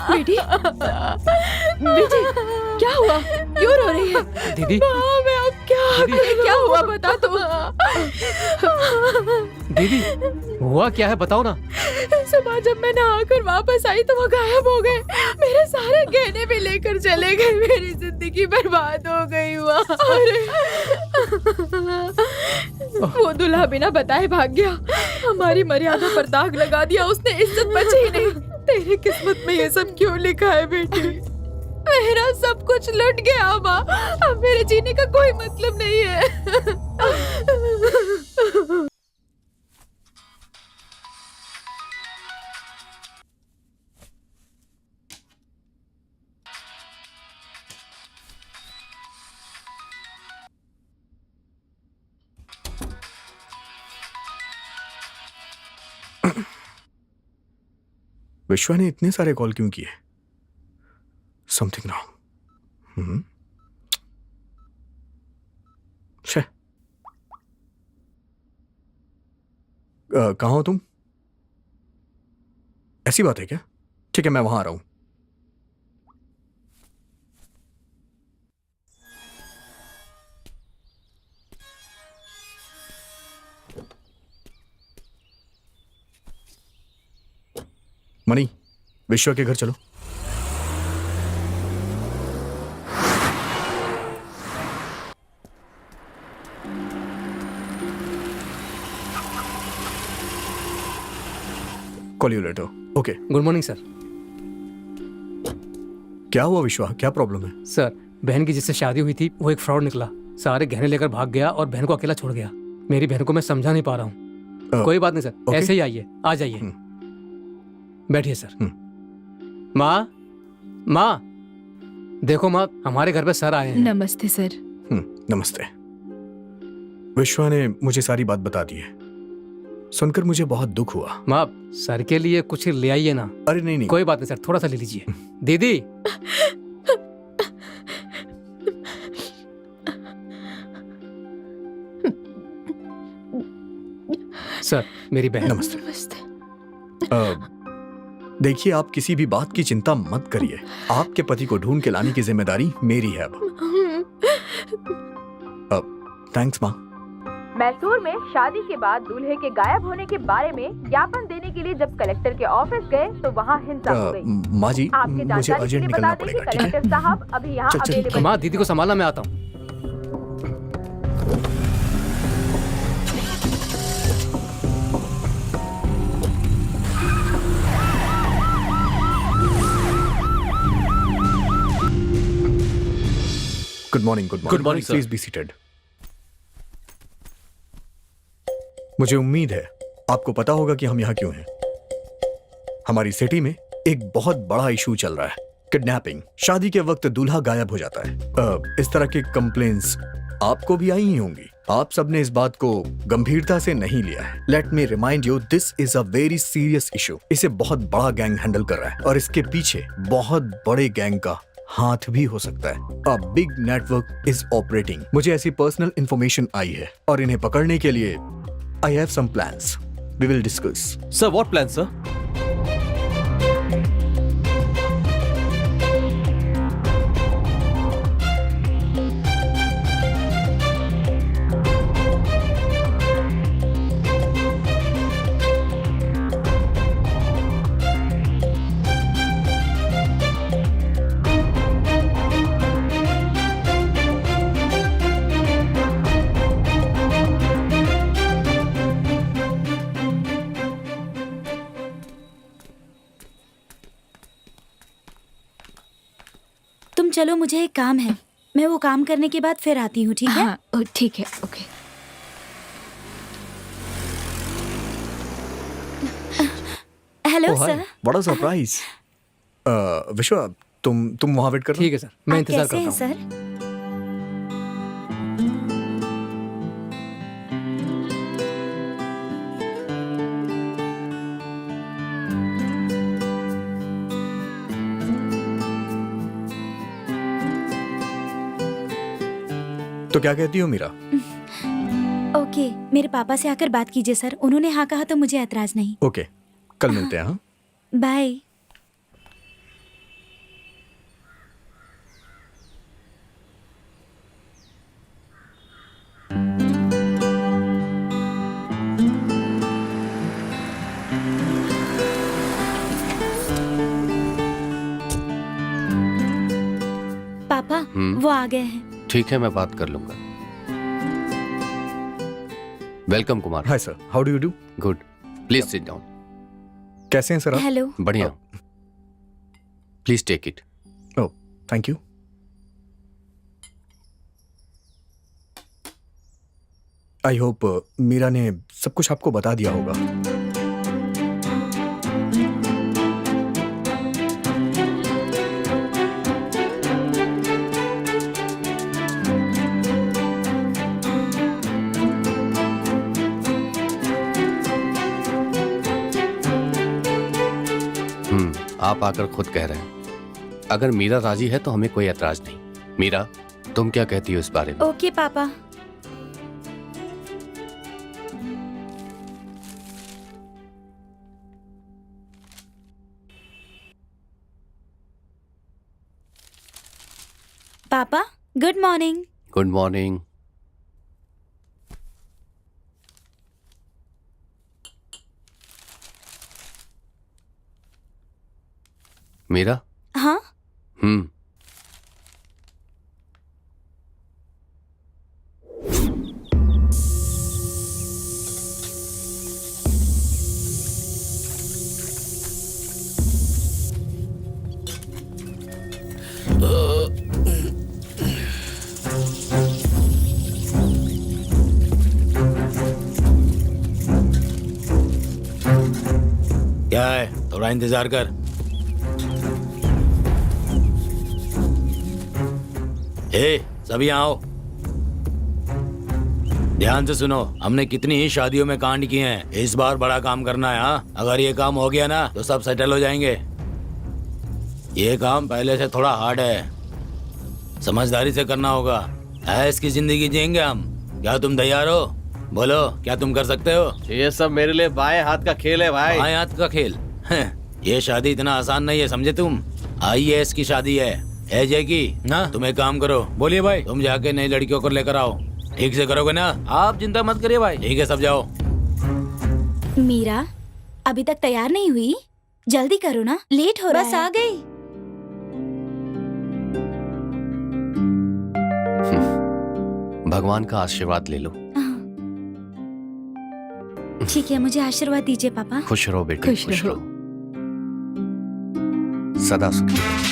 बेटी, बेटी, क्या हुआ? क्यों रो रही है? दीदी, मैं अब क्या हुआ बता तू। दीदी, हुआ क्या है बताओ ना। सुबह जब मैं नहाकर वापस आई तो वो गायब हो गए। मेरे सारे गहने भी लेकर चले गए। मेरी जिंदगी बर्बाद हो गई। वो दूल्हा बिना बताए भाग गया। हमारी मर्यादा पर दाग लगा दिया उसने। इज्जत बची ही नहीं। तेरी किस्मत में ये सब क्यों लिखा है बेटी? मेरा सब कुछ लुट गया माँ। अब मेरे जीने का कोई मतलब नहीं है। विश्वा ने इतने सारे कॉल क्यों किए? Something wrong. कहाँ हो तुम? ऐसी बात है क्या? ठीक है, मैं वहां आ रहा हूं। मणि, विश्वा के घर चलो। Call you later. Okay. Good morning sir. क्या हुआ विश्वा? क्या प्रॉब्लम है? सर, बहन की जिससे शादी हुई थी वो एक फ्रॉड निकला। सारे गहने लेकर भाग गया और बहन को अकेला छोड़ गया। मेरी बहन को मैं समझा नहीं पा रहा हूँ। कोई बात नहीं सर, okay. ऐसे ही आइए, आ जाइए, बैठिए सर। माँ, माँ, देखो माँ, हमारे घर पे सर आए हैं। नमस्ते सर। नमस्ते। विश्वा ने मुझे सारी बात बता दी है। सुनकर मुझे बहुत दुख हुआ। माँ, सर के लिए कुछ ले आइए ना। अरे नहीं नहीं, कोई बात नहीं सर, थोड़ा सा ले लीजिए। दीदी, सर, मेरी बहन। नमस्ते। देखिए, आप किसी भी बात की चिंता मत करिए। आपके पति को ढूंढ के लाने की जिम्मेदारी मेरी है। अब थैंक्स माँ। मैसूर में शादी के बाद दूल्हे के गायब होने के बारे में ज्ञापन देने के लिए जब कलेक्टर के ऑफिस गए तो वहाँ हिंसा हो गई। माँ जी, आपके मुझे जानकारी अर्जेंट के लिए निकलना बता दें कि पड़ेगा, ठीक है? कलेक्टर साहब अभी यहाँ अवेलेबल। माँ, दीदी को संभालना, मैं आता हूँ। Good morning. Good morning sir. Please be seated. मुझे उम्मीद है आपको पता होगा कि हम यहाँ क्यों हैं। हमारी सिटी में एक बहुत बड़ा इशू चल रहा है, किडनैपिंग। शादी के वक्त दूल्हा गायब हो जाता है। इस तरह की कंप्लेंट्स आपको भी आई ही होंगी। आप सबने इस बात को गंभीरता से नहीं लिया है। Let me remind you, this is a very serious issue. इसे बहुत बड़ा गैंग हैंडल कर रहा है और इसके पीछे बहुत बड़े गैंग का हाथ भी हो सकता है। A big network is operating. मुझे ऐसी पर्सनल इंफॉर्मेशन आई है और इन्हें पकड़ने के लिए I have some plans. We will discuss. Sir, what plan sir? तुम चलो, मुझे एक काम है। मैं वो काम करने के बाद फिर आती हूँ, ठीक है? हाँ, ठीक है, ओके। हेलो ओह, हाय, सर। बड़ा सरप्राइज। विश्वा, तुम वहां वेट कर। ठीक है सर, मैं इंतजार कैसे हैं करता हूँ। सर? तो क्या कहती हो मीरा? ओके, मेरे पापा से आकर बात कीजिए सर। उन्होंने हाँ कहा तो मुझे ऐतराज नहीं। ओके, कल मिलते हैं। हाँ, बाय। पापा वो आ गए हैं। ठीक है, मैं बात कर लूंगा। Welcome Kumar. Hi sir, how do you do? Good, please sit down. कैसे हैं सर आप? हेलो। बढ़िया, please take it. Oh, thank you. I hope Meera ने सब कुछ आपको बता दिया होगा। आप आकर खुद कह रहे हैं। अगर मीरा राजी है तो हमें कोई एतराज नहीं। मीरा, तुम क्या कहती हो इस बारे में? ओके पापा। पापा good morning. Good morning. Meera. हाँ। क्या है, थोड़ा इंतजार कर। हे, सभी आओ। ध्यान से सुनो, हमने कितनी ही शादियों में कांड किए हैं, इस बार बड़ा काम करना है। हाँ, अगर ये काम हो गया ना तो सब सेटल हो जाएंगे। ये काम पहले से थोड़ा हार्ड है, समझदारी से करना होगा। ऐश की जिंदगी जिएंगे हम। क्या तुम तैयार हो? बोलो, क्या तुम कर सकते हो? ये सब मेरे लिए बाएं हाथ का खेल है भाई। बाएं हाथ का खेल? ये शादी इतना आसान नहीं है, समझे तुम। IAS की शादी है, एजे की ना। तुम एक काम करो। बोलिए भाई। तुम जाके नई लड़कियों को लेकर आओ। ठीक से करोगे ना? आप चिंता मत करिए भाई। ठीक है, सब जाओ। मीरा अभी तक तैयार नहीं हुई? जल्दी करो ना, लेट हो रहा है। बस आ गई। भगवान का आशीर्वाद ले लो। ठीक है, मुझे आशीर्वाद दीजिए पापा। खुश रहो बेटे, खुश रहो। सदा सुखी।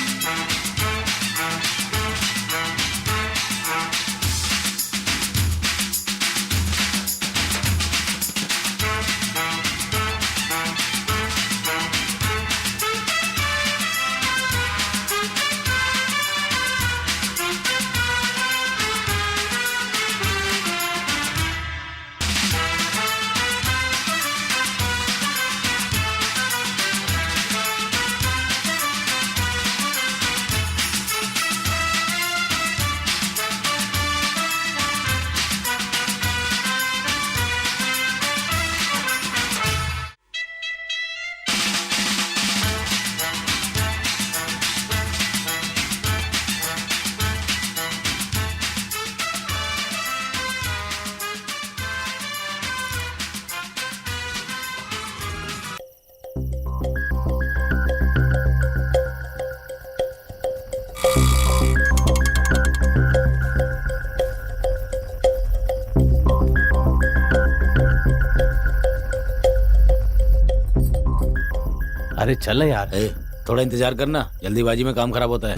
अरे चल ना यार। थोड़ा इंतजार करना, जल्दीबाजी में काम खराब होता है।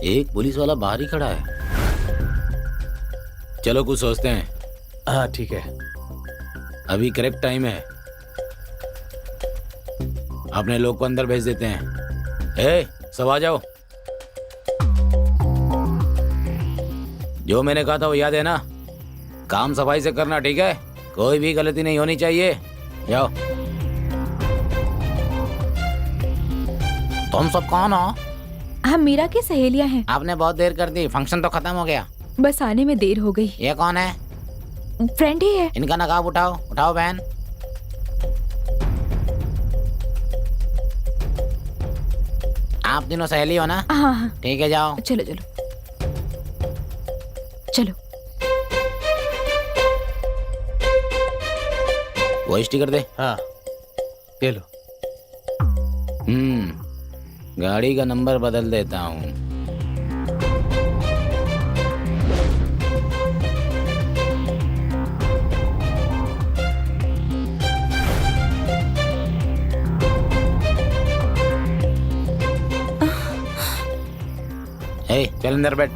एक पुलिस वाला बाहर ही खड़ा है। चलो कुछ सोचते हैं। हाँ ठीक है, अभी करेक्ट टाइम है। अपने लोग को अंदर भेज देते हैं। सब आ जाओ। जो मैंने कहा था वो याद है ना? काम सफाई से करना, ठीक है? कोई भी गलती नहीं होनी चाहिए। जाओ। तुम सब कौन हो? हम मीरा की सहेलियां हैं। आपने बहुत देर कर दी, फंक्शन तो खत्म हो गया। बस आने में देर हो गई। ये कौन है? फ्रेंड ही है। इनका नकाब उठाओ, उठाओ बहन। आप तीनों सहेली हो ना? हाँ हाँ ठीक है, जाओ। चलो चलो चलो। वो स्टिकर दे। हाँ ये लो। गाड़ी का नंबर बदल देता हूँ। चल अंदर बैठ।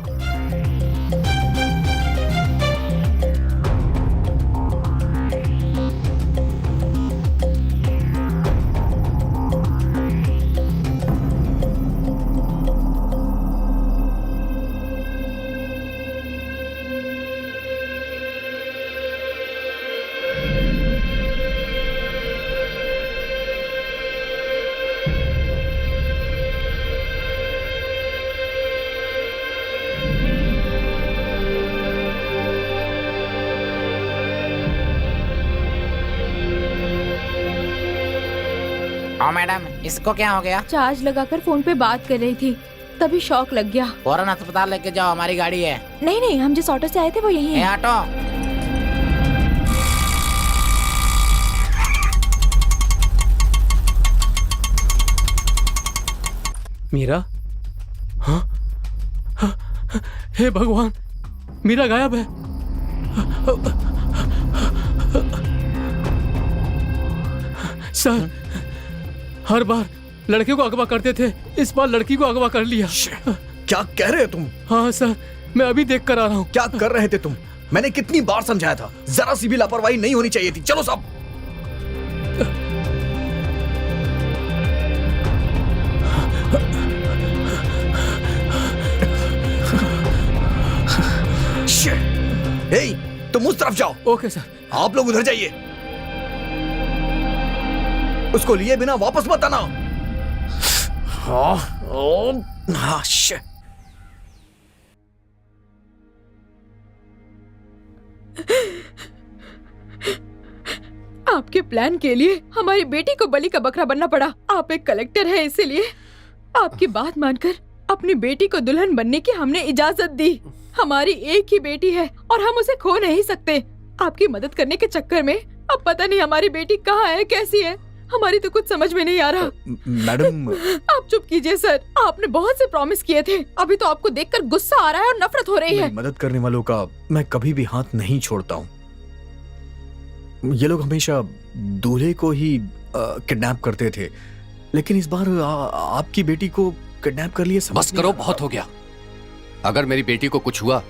मैडम, इसको क्या हो गया? चार्ज लगाकर फोन पे बात कर रही थी, तभी शॉक लग गया। फौरन अस्पताल लेके जाओ, हमारी गाड़ी है। नहीं नहीं, हम जिस ऑटो से आए थे वो यही है। ऑटो। मीरा? हाँ? हे भगवान, मीरा गायब है। सर, हर बार लड़के को अगवा करते थे, इस बार लड़की को अगवा कर लिया। क्या कह रहे हो तुम? हाँ सर, मैं अभी देख कर आ रहा हूँ। क्या कर रहे थे तुम? मैंने कितनी बार समझाया था, जरा सी भी लापरवाही नहीं होनी चाहिए थी। चलो सब। तुम उस तरफ जाओ। Okay sir. आप लोग उधर जाइए। उसको लिए बिना वापस मत आना। आपके प्लान के लिए हमारी बेटी को बलि का बकरा बनना पड़ा। आप एक कलेक्टर है, इसीलिए आपकी बात मानकर अपनी बेटी को दुल्हन बनने की हमने इजाजत दी। हमारी एक ही बेटी है और हम उसे खो नहीं सकते। आपकी मदद करने के चक्कर में अब पता नहीं हमारी बेटी कहाँ है, कैसी है। हमारी तो कुछ समझ में नहीं आ रहा। मैडम, आप चुप कीजिए सर, आपने बहुत से प्रॉमिस किए थे। अभी तो आपको देखकर गुस्सा आ रहा है और नफरत हो रही है। मदद करने वालों का मैं कभी भी हाथ नहीं छोड़ता हूँ। ये लोग हमेशा दूल्हे को ही किडनैप करते थे, लेकिन इस बार आपकी बेटी को किडनैप कर लिए। बस करो, बहुत हो गया। अगर मेरी बेटी को कुछ हुआ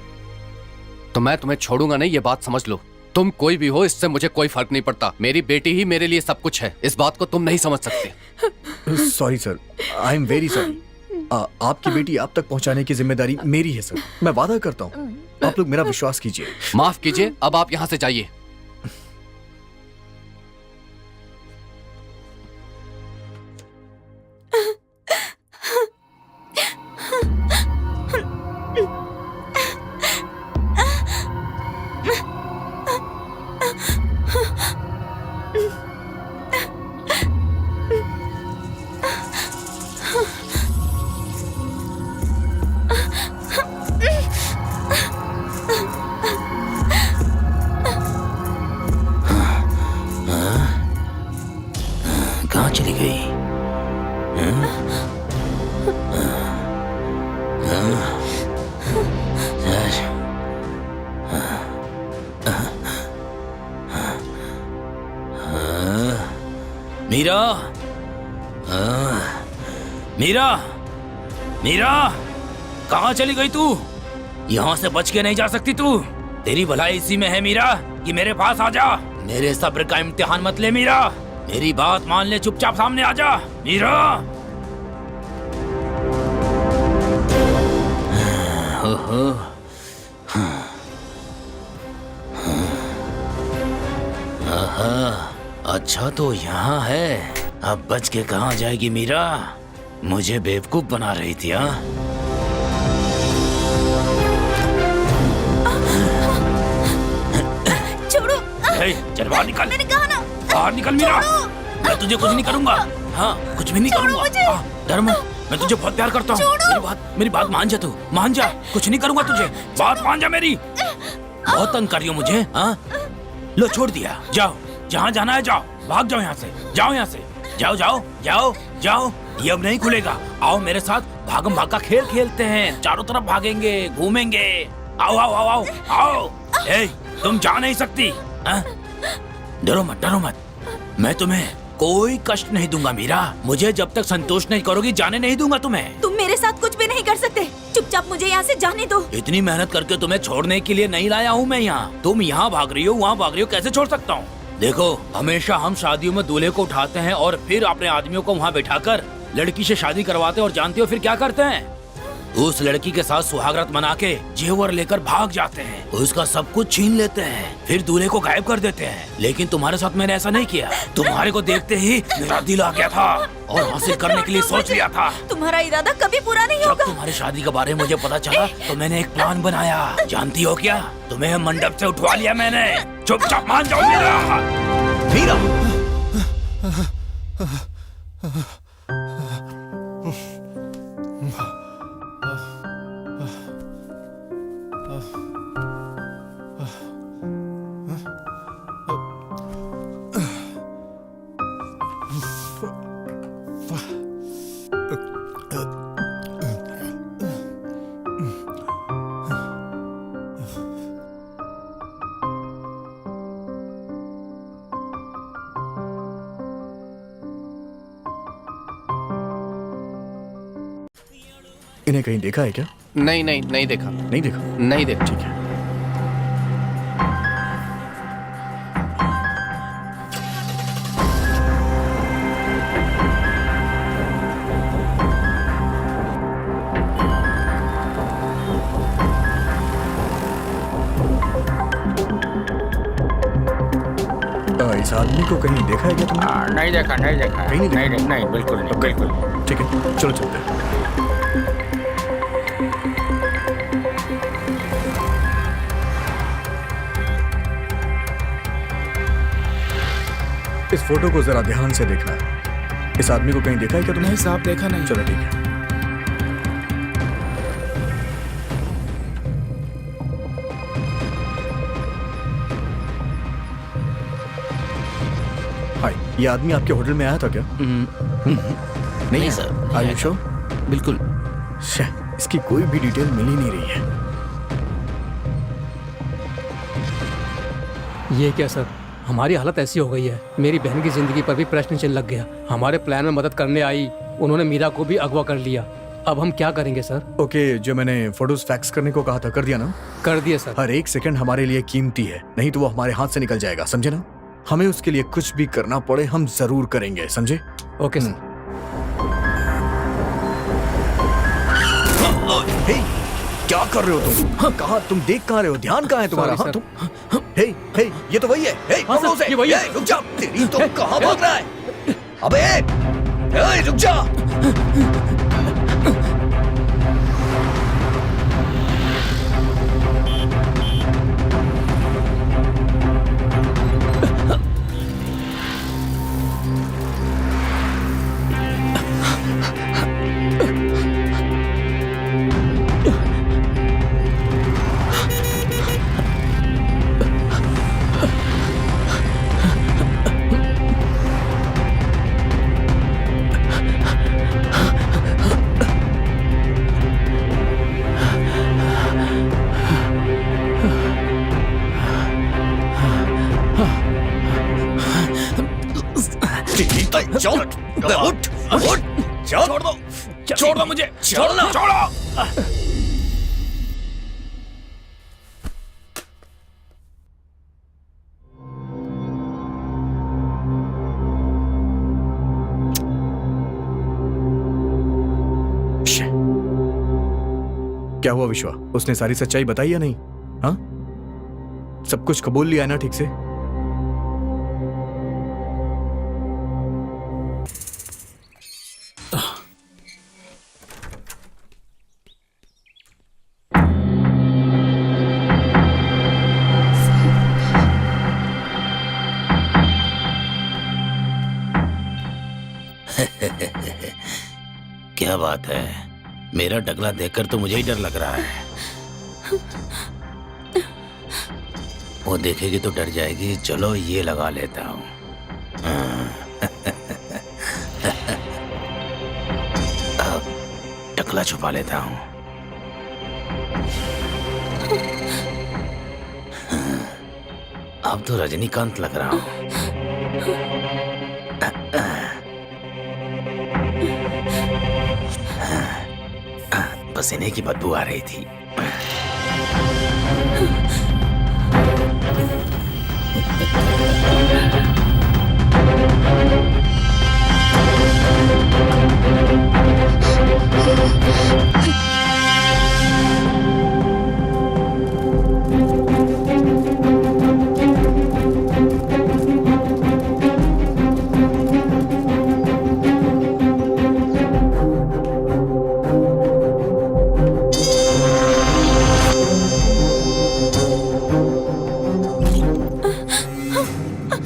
तो मैं तुम्हें छोड़ूंगा नहीं, ये बात समझ लो। तुम कोई भी हो, इससे मुझे कोई फर्क नहीं पड़ता। मेरी बेटी ही मेरे लिए सब कुछ है। इस बात को तुम नहीं समझ सकते। Sorry sir, I am very sorry. आपकी बेटी आप तक पहुंचाने की जिम्मेदारी मेरी है सर। मैं वादा करता हूँ, आप लोग मेरा विश्वास कीजिए। माफ कीजिए, अब आप यहाँ से जाइए। कहाँ चली गई? मीरा, मीरा, मीरा, कहाँ चली गई तू? यहाँ से बच के नहीं जा सकती तू। तेरी भलाई इसी में है मीरा कि मेरे पास आ जा। मेरे सब्र का इम्तिहान मत ले मीरा, मेरी बात मान ले, चुपचाप सामने आ जा मीरा। अच्छा तो यहाँ है। अब बच के कहाँ जाएगी मीरा? मुझे बेवकूफ बना रही थी। हाँ, चल बाहर निकल। मैंने कहा ना, बाहर निकल मीरा। मैं तुझे कुछ नहीं करूंगा। हाँ, कुछ भी नहीं करूंगा। डर मत, मैं तुझे बहुत प्यार करता हूँ। मेरी बात मान जा, तू मान जा। कुछ नहीं करूंगा तुझे, बात मान जा मेरी। बहुत तंग कर रही हो मुझे। हाँ, लो छोड़ दिया। जाओ, जहाँ जाना है जाओ, भाग जाओ यहाँ से, जाओ यहाँ से, जाओ जाओ जाओ जाओ। ये अब नहीं खुलेगा। आओ मेरे साथ, भागम भाग का खेल खेलते हैं। चारों तरफ भागेंगे, घूमेंगे। आओ आओ आओ आओ आओ। ए, तुम जा नहीं सकती। डरो मत, डरो मत। मैं तुम्हें कोई कष्ट नहीं दूंगा मीरा। मुझे जब तक संतोष नहीं करोगी जाने नहीं दूंगा तुम्हें। तुम मेरे साथ कुछ भी नहीं कर सकते। चुपचाप मुझे यहाँ से जाने दो। इतनी मेहनत करके तुम्हें छोड़ने के लिए नहीं लाया हूँ मैं यहाँ। तुम यहाँ भाग रही हो, वहाँ भाग रही हो, कैसे छोड़ सकता हूँ? देखो, हमेशा हम शादियों में दूल्हे को उठाते हैं और फिर अपने आदमियों को वहाँ बैठाकर लड़की से शादी करवाते हैं। और जानते हो फिर क्या करते हैं? उस लड़की के साथ सुहागरात मना के जेवर लेकर भाग जाते हैं, उसका सब कुछ छीन लेते हैं, फिर दूल्हे को गायब कर देते हैं। लेकिन तुम्हारे साथ मैंने ऐसा नहीं किया। तुम्हारे को देखते ही मेरा दिल आ गया था और हासिल करने के लिए सोच लिया था। तुम्हारा इरादा कभी पूरा नहीं जब होगा। तुम्हारी शादी के बारे में मुझे पता चला तो मैंने एक प्लान बनाया। जानती हो क्या? तुम्हें मंडप से उठवा लिया मैंने। चुपचाप मान जाओ मीरा। मीरा, इन्हें कहीं देखा है क्या? नहीं नहीं, नहीं देखा। नहीं देखा? नहीं देखा। ठीक है। इस आदमी को कहीं देखा है क्या तुमने? नहीं देखा, नहीं देखा, कहीं नहीं देखा? नहीं, नहीं, बिल्कुल नहीं, बिल्कुल। ठीक है, चलो चलते हैं। इस फोटो को जरा ध्यान से देखना। इस आदमी को कहीं देखा है क्या तुमने? नहीं साहब, देखा नहीं। चलो ठीक है। हाय, ये आदमी आपके होटल में आया था क्या? नहीं सर। Are you sure? बिल्कुल। इसकी कोई भी डिटेल मिल ही नहीं रही है। ये क्या सर, हमारी हालत ऐसी हो गई है। मेरी बहन की जिंदगी पर भी प्रश्न चिन्ह लग गया। हमारे प्लान में मदद करने आई, उन्होंने मीरा को भी अगवा कर लिया। अब हम क्या करेंगे सर? ओके, जो मैंने फोटोज फैक्स करने को कहा था कर दिया ना? कर दिया सर। हर एक सेकंड हमारे लिए कीमती है, नहीं तो वो हमारे हाथ से निकल जाएगा, समझे ना? हमें उसके लिए कुछ भी करना पड़े हम जरूर करेंगे, समझे? Okay sir. हे, क्या कर रहे हो तुम? हाँ, कहाँ तुम देख कहाँ रहे हो? ध्यान कहाँ है तुम्हारा? हाँ, तुम हे, हे, ये तो वही है। हे, हाँ, पकड़ो उसे। ये वही है। हे, रुक जा, तेरी तो कहाँ भाग रहा है? अबे, हे, रुक जा। छोड़ दो मुझे, छोड़ो, छोड़ो। क्या हुआ विश्वा? उसने सारी सच्चाई बताई या नहीं? हाँ, सब कुछ कबूल लिया ना ठीक से? क्या बात है, मेरा टकला देखकर तो मुझे ही डर लग रहा है। वो देखेगी तो डर जाएगी। चलो ये लगा लेता हूँ। अब टकला छुपा लेता हूँ। अब तो रजनीकांत लग रहा हूँ। पसीने की बदबू आ रही थी।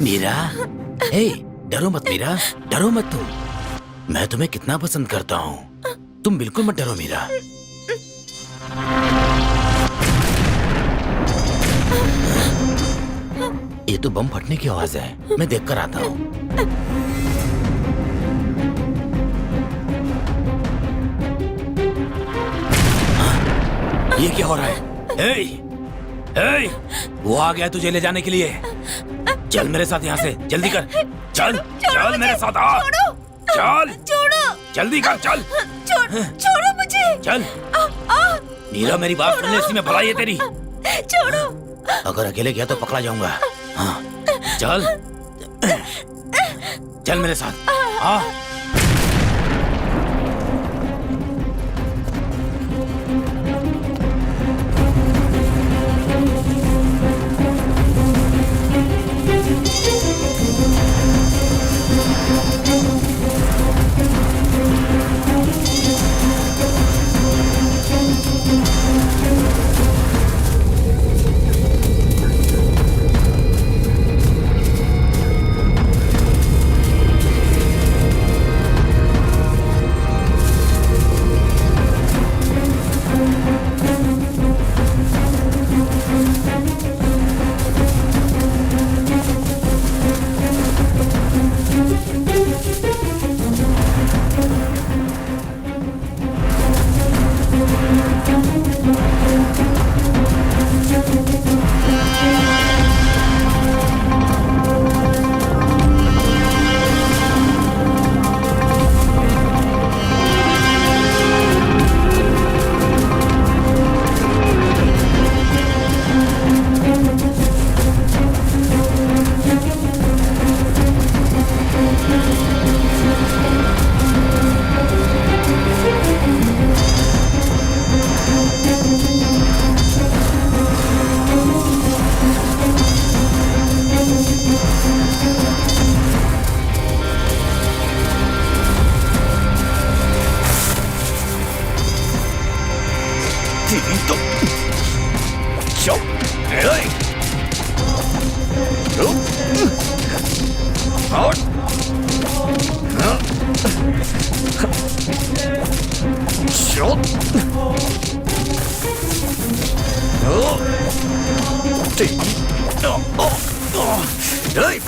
मीरा, हे, डरो मत मीरा, डरो मत तुम। मैं तुम्हें कितना पसंद करता हूँ। तुम बिल्कुल मत डरो मीरा। ये तो बम फटने की आवाज है। मैं देखकर आता हूँ। ये क्या हो रहा है? हे, हे, वो आ गया तुझे ले जाने के लिए। चल मेरे साथ यहाँ से, जल्दी कर। चल चल मेरे साथ आ। चल छोड़ो, जल्दी कर, चल। छोड़ो मुझे। चल मीरा, मेरी बात सुन ले, इसी में भलाई है तेरी। छोड़ो। अगर अकेले गया तो पकड़ा जाऊंगा। हाँ चल चल मेरे साथ। हाँ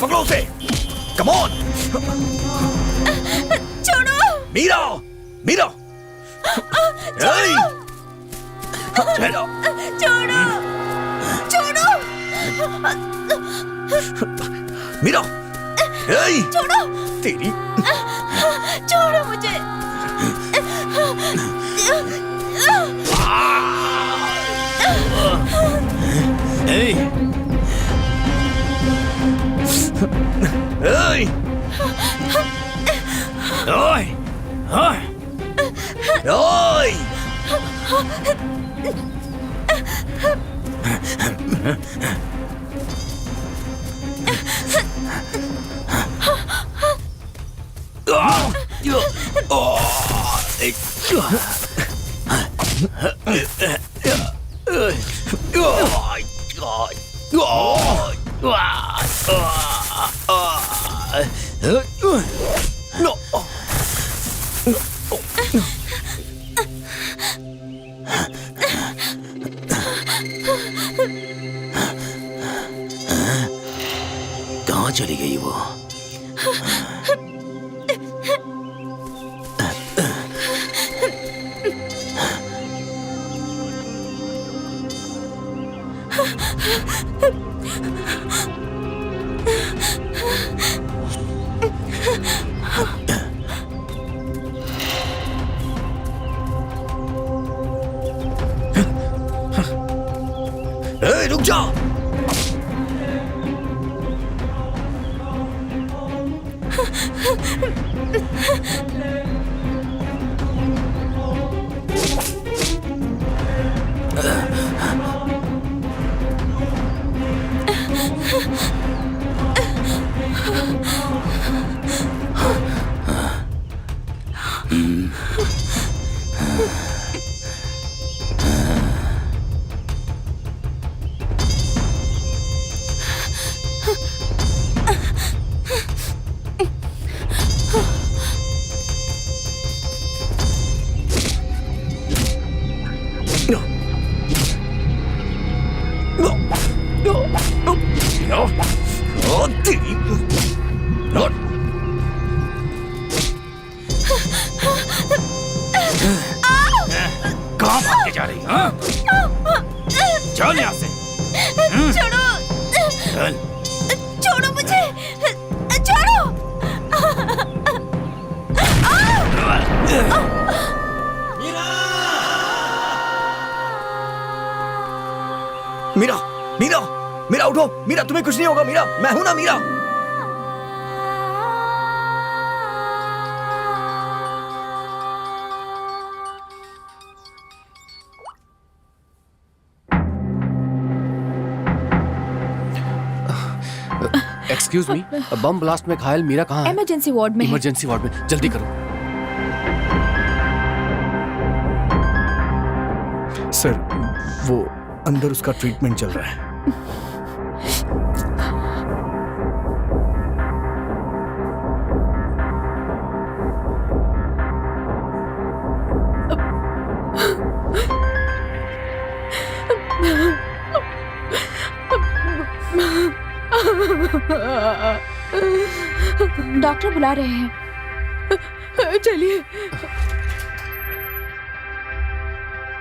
पकड़ो उसे। Come on. छोड़ो मीरा, मीरा। छोड़ो छोड़ो छोड़ो मीरा, छोड़ो तेरी। छोड़ो मुझे। चली गई वो? रुक जा। कहाँ भागने जा रही? हाँ? चल यहाँ से। छोड़ो, चल। छोड़ो मुझे, छोड़ो। मीरा, मीरा, मीरा उठो। मीरा, तुम्हें कुछ नहीं होगा। मीरा, मैं हूं ना। Meera, excuse me, bomb blast में घायल मीरा कहाँ है? इमरजेंसी वार्ड में है। इमरजेंसी वार्ड में, जल्दी करो। सर, वो अंदर उसका ट्रीटमेंट चल रहा है। डॉक्टर बुला रहे हैं, चलिए।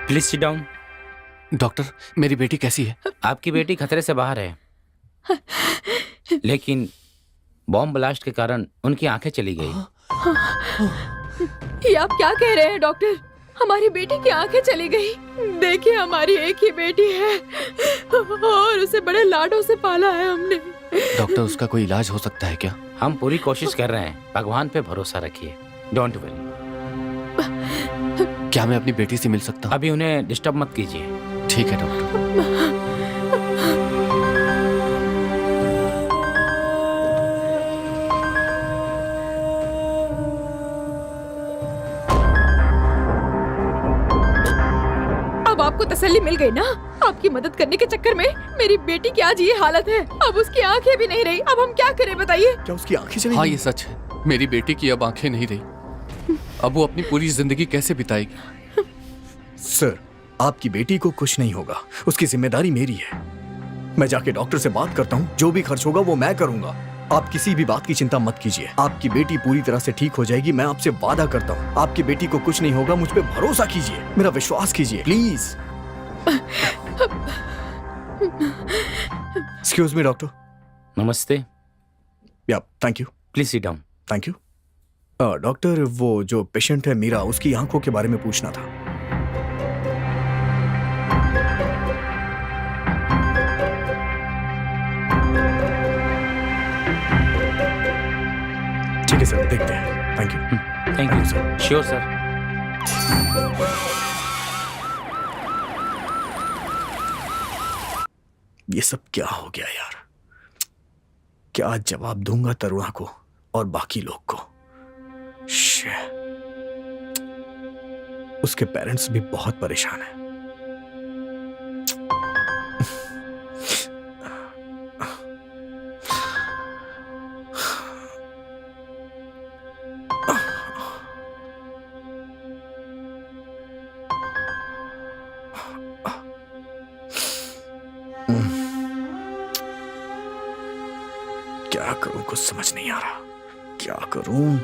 Please sit down. डॉक्टर, मेरी बेटी कैसी है? आपकी बेटी खतरे से बाहर है, लेकिन बॉम्ब ब्लास्ट के कारण उनकी आंखें चली गई। ये आप क्या कह रहे हैं डॉक्टर? हमारी बेटी की आंखें चली गई। देखिए, हमारी एक ही बेटी है और उसे बड़े लाडों से पाला है हमने। डॉक्टर, उसका कोई इलाज हो सकता है क्या? हम पूरी कोशिश कर रहे हैं, भगवान पे भरोसा रखिए। Don't worry. क्या मैं अपनी बेटी से मिल सकता हूँ? अभी उन्हें डिस्टर्ब मत कीजिए। ठीक है डॉक्टर। अब आपको तसल्ली मिल गई ना? आपकी मदद करने के चक्कर में मेरी बेटी की आज ये हालत है। अब उसकी आंखें भी नहीं रही। अब हम क्या करें बताइए? क्या उसकी आंखें चली गई? हाँ, ये सच है। मेरी बेटी की अब आंखें नहीं रही। अब वो अपनी पूरी जिंदगी कैसे बिताएगी? सर, आपकी बेटी को कुछ नहीं होगा। उसकी जिम्मेदारी मेरी है। मैं जाके डॉक्टर से बात करता हूँ। जो भी खर्च होगा वो मैं करूंगा। आप किसी भी बात की चिंता मत कीजिए। आपकी बेटी पूरी तरह से ठीक हो जाएगी। मैं आपसे वादा करता हूँ, आपकी बेटी को कुछ नहीं होगा। मुझ पे भरोसा कीजिए, मेरा विश्वास कीजिए, प्लीज। Excuse me doctor. नमस्ते। या, thank you. Please sit down. Thank you. Doctor, वो जो पेशेंट है मीरा, उसकी आंखों के बारे में पूछना था। ठीक है सर, देखते हैं। Thank you. Thank you sir. Sure sir. ये सब क्या हो गया यार? क्या जवाब दूंगा तरुणा को और बाकी लोग को? उसके पेरेंट्स भी बहुत परेशान हैं। क्या करूं कुछ समझ नहीं आ रहा। क्या करूं?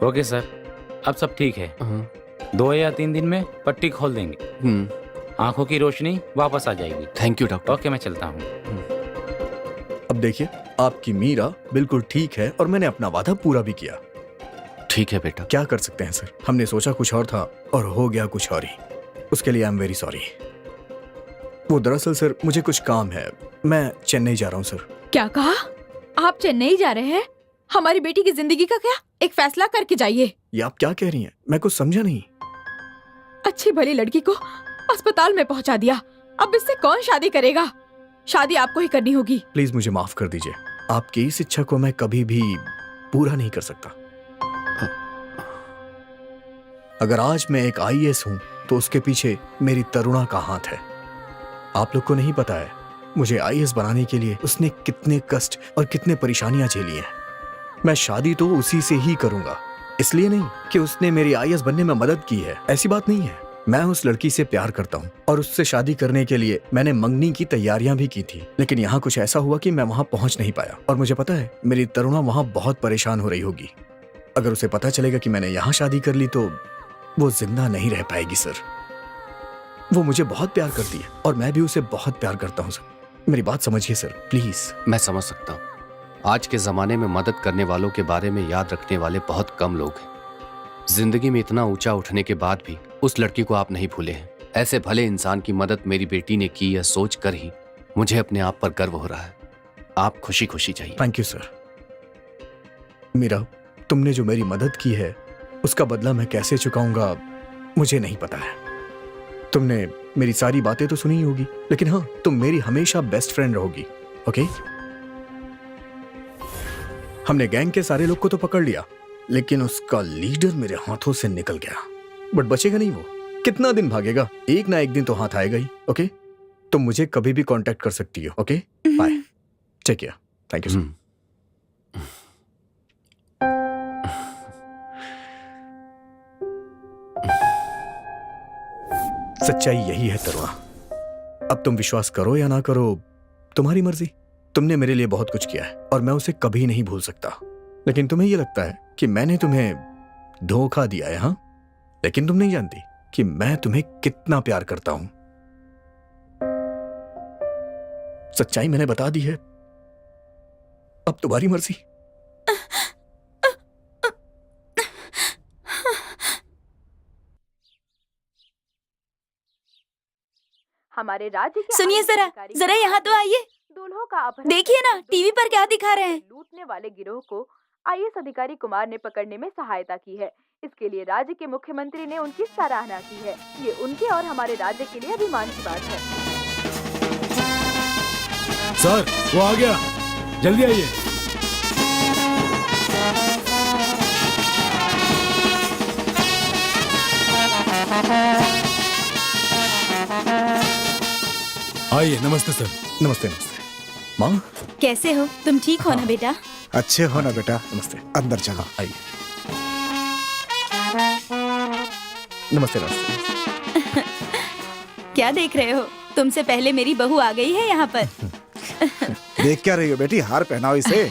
ओके सर, अब सब ठीक है। 2 या 3 दिन में पट्टी खोल देंगे। आंखों की रोशनी वापस आ जाएगी। Thank you doctor. ओके, मैं चलता हूँ। अब देखिए, आपकी मीरा बिल्कुल ठीक है और मैंने अपना वादा पूरा भी किया। ठीक है बेटा। क्या कर सकते हैं सर, हमने सोचा कुछ और था और हो गया कुछ और ही। उसके लिए आई एम वेरी सॉरी। वो दरअसल सर मुझे कुछ काम है, मैं चेन्नई जा रहा हूँ सर। क्या कहा? आप चेन्नई जा रहे हैं? हमारी बेटी की जिंदगी का क्या? एक फैसला करके जाइए। ये आप क्या कह रही हैं? मैं कुछ समझा नहीं। अच्छी भली लड़की को अस्पताल में पहुंचा दिया, अब इससे कौन शादी करेगा? शादी आपको ही करनी होगी। प्लीज मुझे माफ कर दीजिए, आपकी इस इच्छा को मैं कभी भी पूरा नहीं कर सकता। अगर आज मैं एक आईएएस हूं तो उसके पीछे मेरी तरुणा का हाथ है। आप लोग को नहीं पता है मुझे आईएएस बनाने के लिए उसने कितने कष्ट और कितने परेशानियां झेली हैं। मैं शादी तो उसी से ही करूंगा, इसलिए नहीं कि उसने मेरी आईएएस बनने में मदद की है, ऐसी बात नहीं है। मैं उस लड़की से प्यार करता हूँ और उससे शादी करने के लिए मैंने मंगनी की तैयारियां भी की थी, लेकिन यहाँ कुछ ऐसा हुआ कि मैं वहां पहुंच नहीं पाया। और मुझे पता है मेरी तरुणा वहां बहुत परेशान हो रही होगी। अगर उसे पता चलेगा कि मैंने यहाँ शादी कर ली तो वो जिंदा नहीं रह पाएगी सर। वो मुझे बहुत प्यार करती है और मैं भी उसे बहुत प्यार करता हूँ सर। मेरी बात समझिए सर, प्लीज। मैं समझ सकता हूँ। आज के जमाने में मदद करने वालों के बारे में याद रखने वाले बहुत कम लोग हैं। जिंदगी में इतना ऊंचा उठने के बाद भी उस लड़की को आप नहीं भूले हैं। ऐसे भले इंसान की मदद मेरी बेटी ने की, यह सोच कर ही मुझे अपने आप पर गर्व हो रहा है। आप खुशी खुशी जाइए। Thank you sir. मीरा, तुमने जो मेरी मदद की है उसका बदला मैं कैसे चुकाऊंगा मुझे नहीं पता है। तुमने मेरी सारी बातें तो सुनी होगी, लेकिन हाँ, तुम मेरी हमेशा बेस्ट फ्रेंड रहोगी। ओके? हमने गैंग के सारे लोग को तो पकड़ लिया, लेकिन उसका लीडर मेरे हाथों से निकल गया। बट बचेगा नहीं वो, कितना दिन भागेगा? एक ना एक दिन तो हाथ आएगा ही। ओके? तुम मुझे कभी भी कांटेक्ट कर सकती हो। Okay? Bye, take care. Thank you sir. सच्चाई यही है तरुणा। अब तुम विश्वास करो या ना करो, तुम्हारी मर्जी। तुमने मेरे लिए बहुत कुछ किया है और मैं उसे कभी नहीं भूल सकता। लेकिन तुम्हें यह लगता है कि मैंने तुम्हें धोखा दिया है, हाँ? लेकिन तुम नहीं जानती कि मैं तुम्हें कितना प्यार करता हूं। सच्चाई मैंने बता दी है, अब तुम्हारी मर्जी। हमारे राज्य के सुनिए जरा यहाँ तो आइए। दूल्हों का अपहरण देखिए ना टीवी पर क्या दिखा रहे हैं। लूटने वाले गिरोह को आईएएस अधिकारी कुमार ने पकड़ने में सहायता की है। इसके लिए राज्य के मुख्यमंत्री ने उनकी सराहना की है। ये उनके और हमारे राज्य के लिए अभिमान की बात है। सर, वो आ गया, जल्दी आइए। आइए। नमस्ते सर। नमस्ते नमस्ते। माँ, कैसे हो तुम? ठीक हो ना बेटा? अच्छे हो ना बेटा? नमस्ते। अंदर चलो। आइए। नमस्ते नमस्ते। क्या देख रहे हो? तुमसे पहले मेरी बहू आ गई है यहाँ पर। देख क्या रही हो बेटी? हार पहनाओ इसे।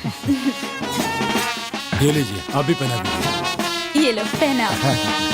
ये लीजिए, आप भी पहना दीजिए। ये लो पहनाओ।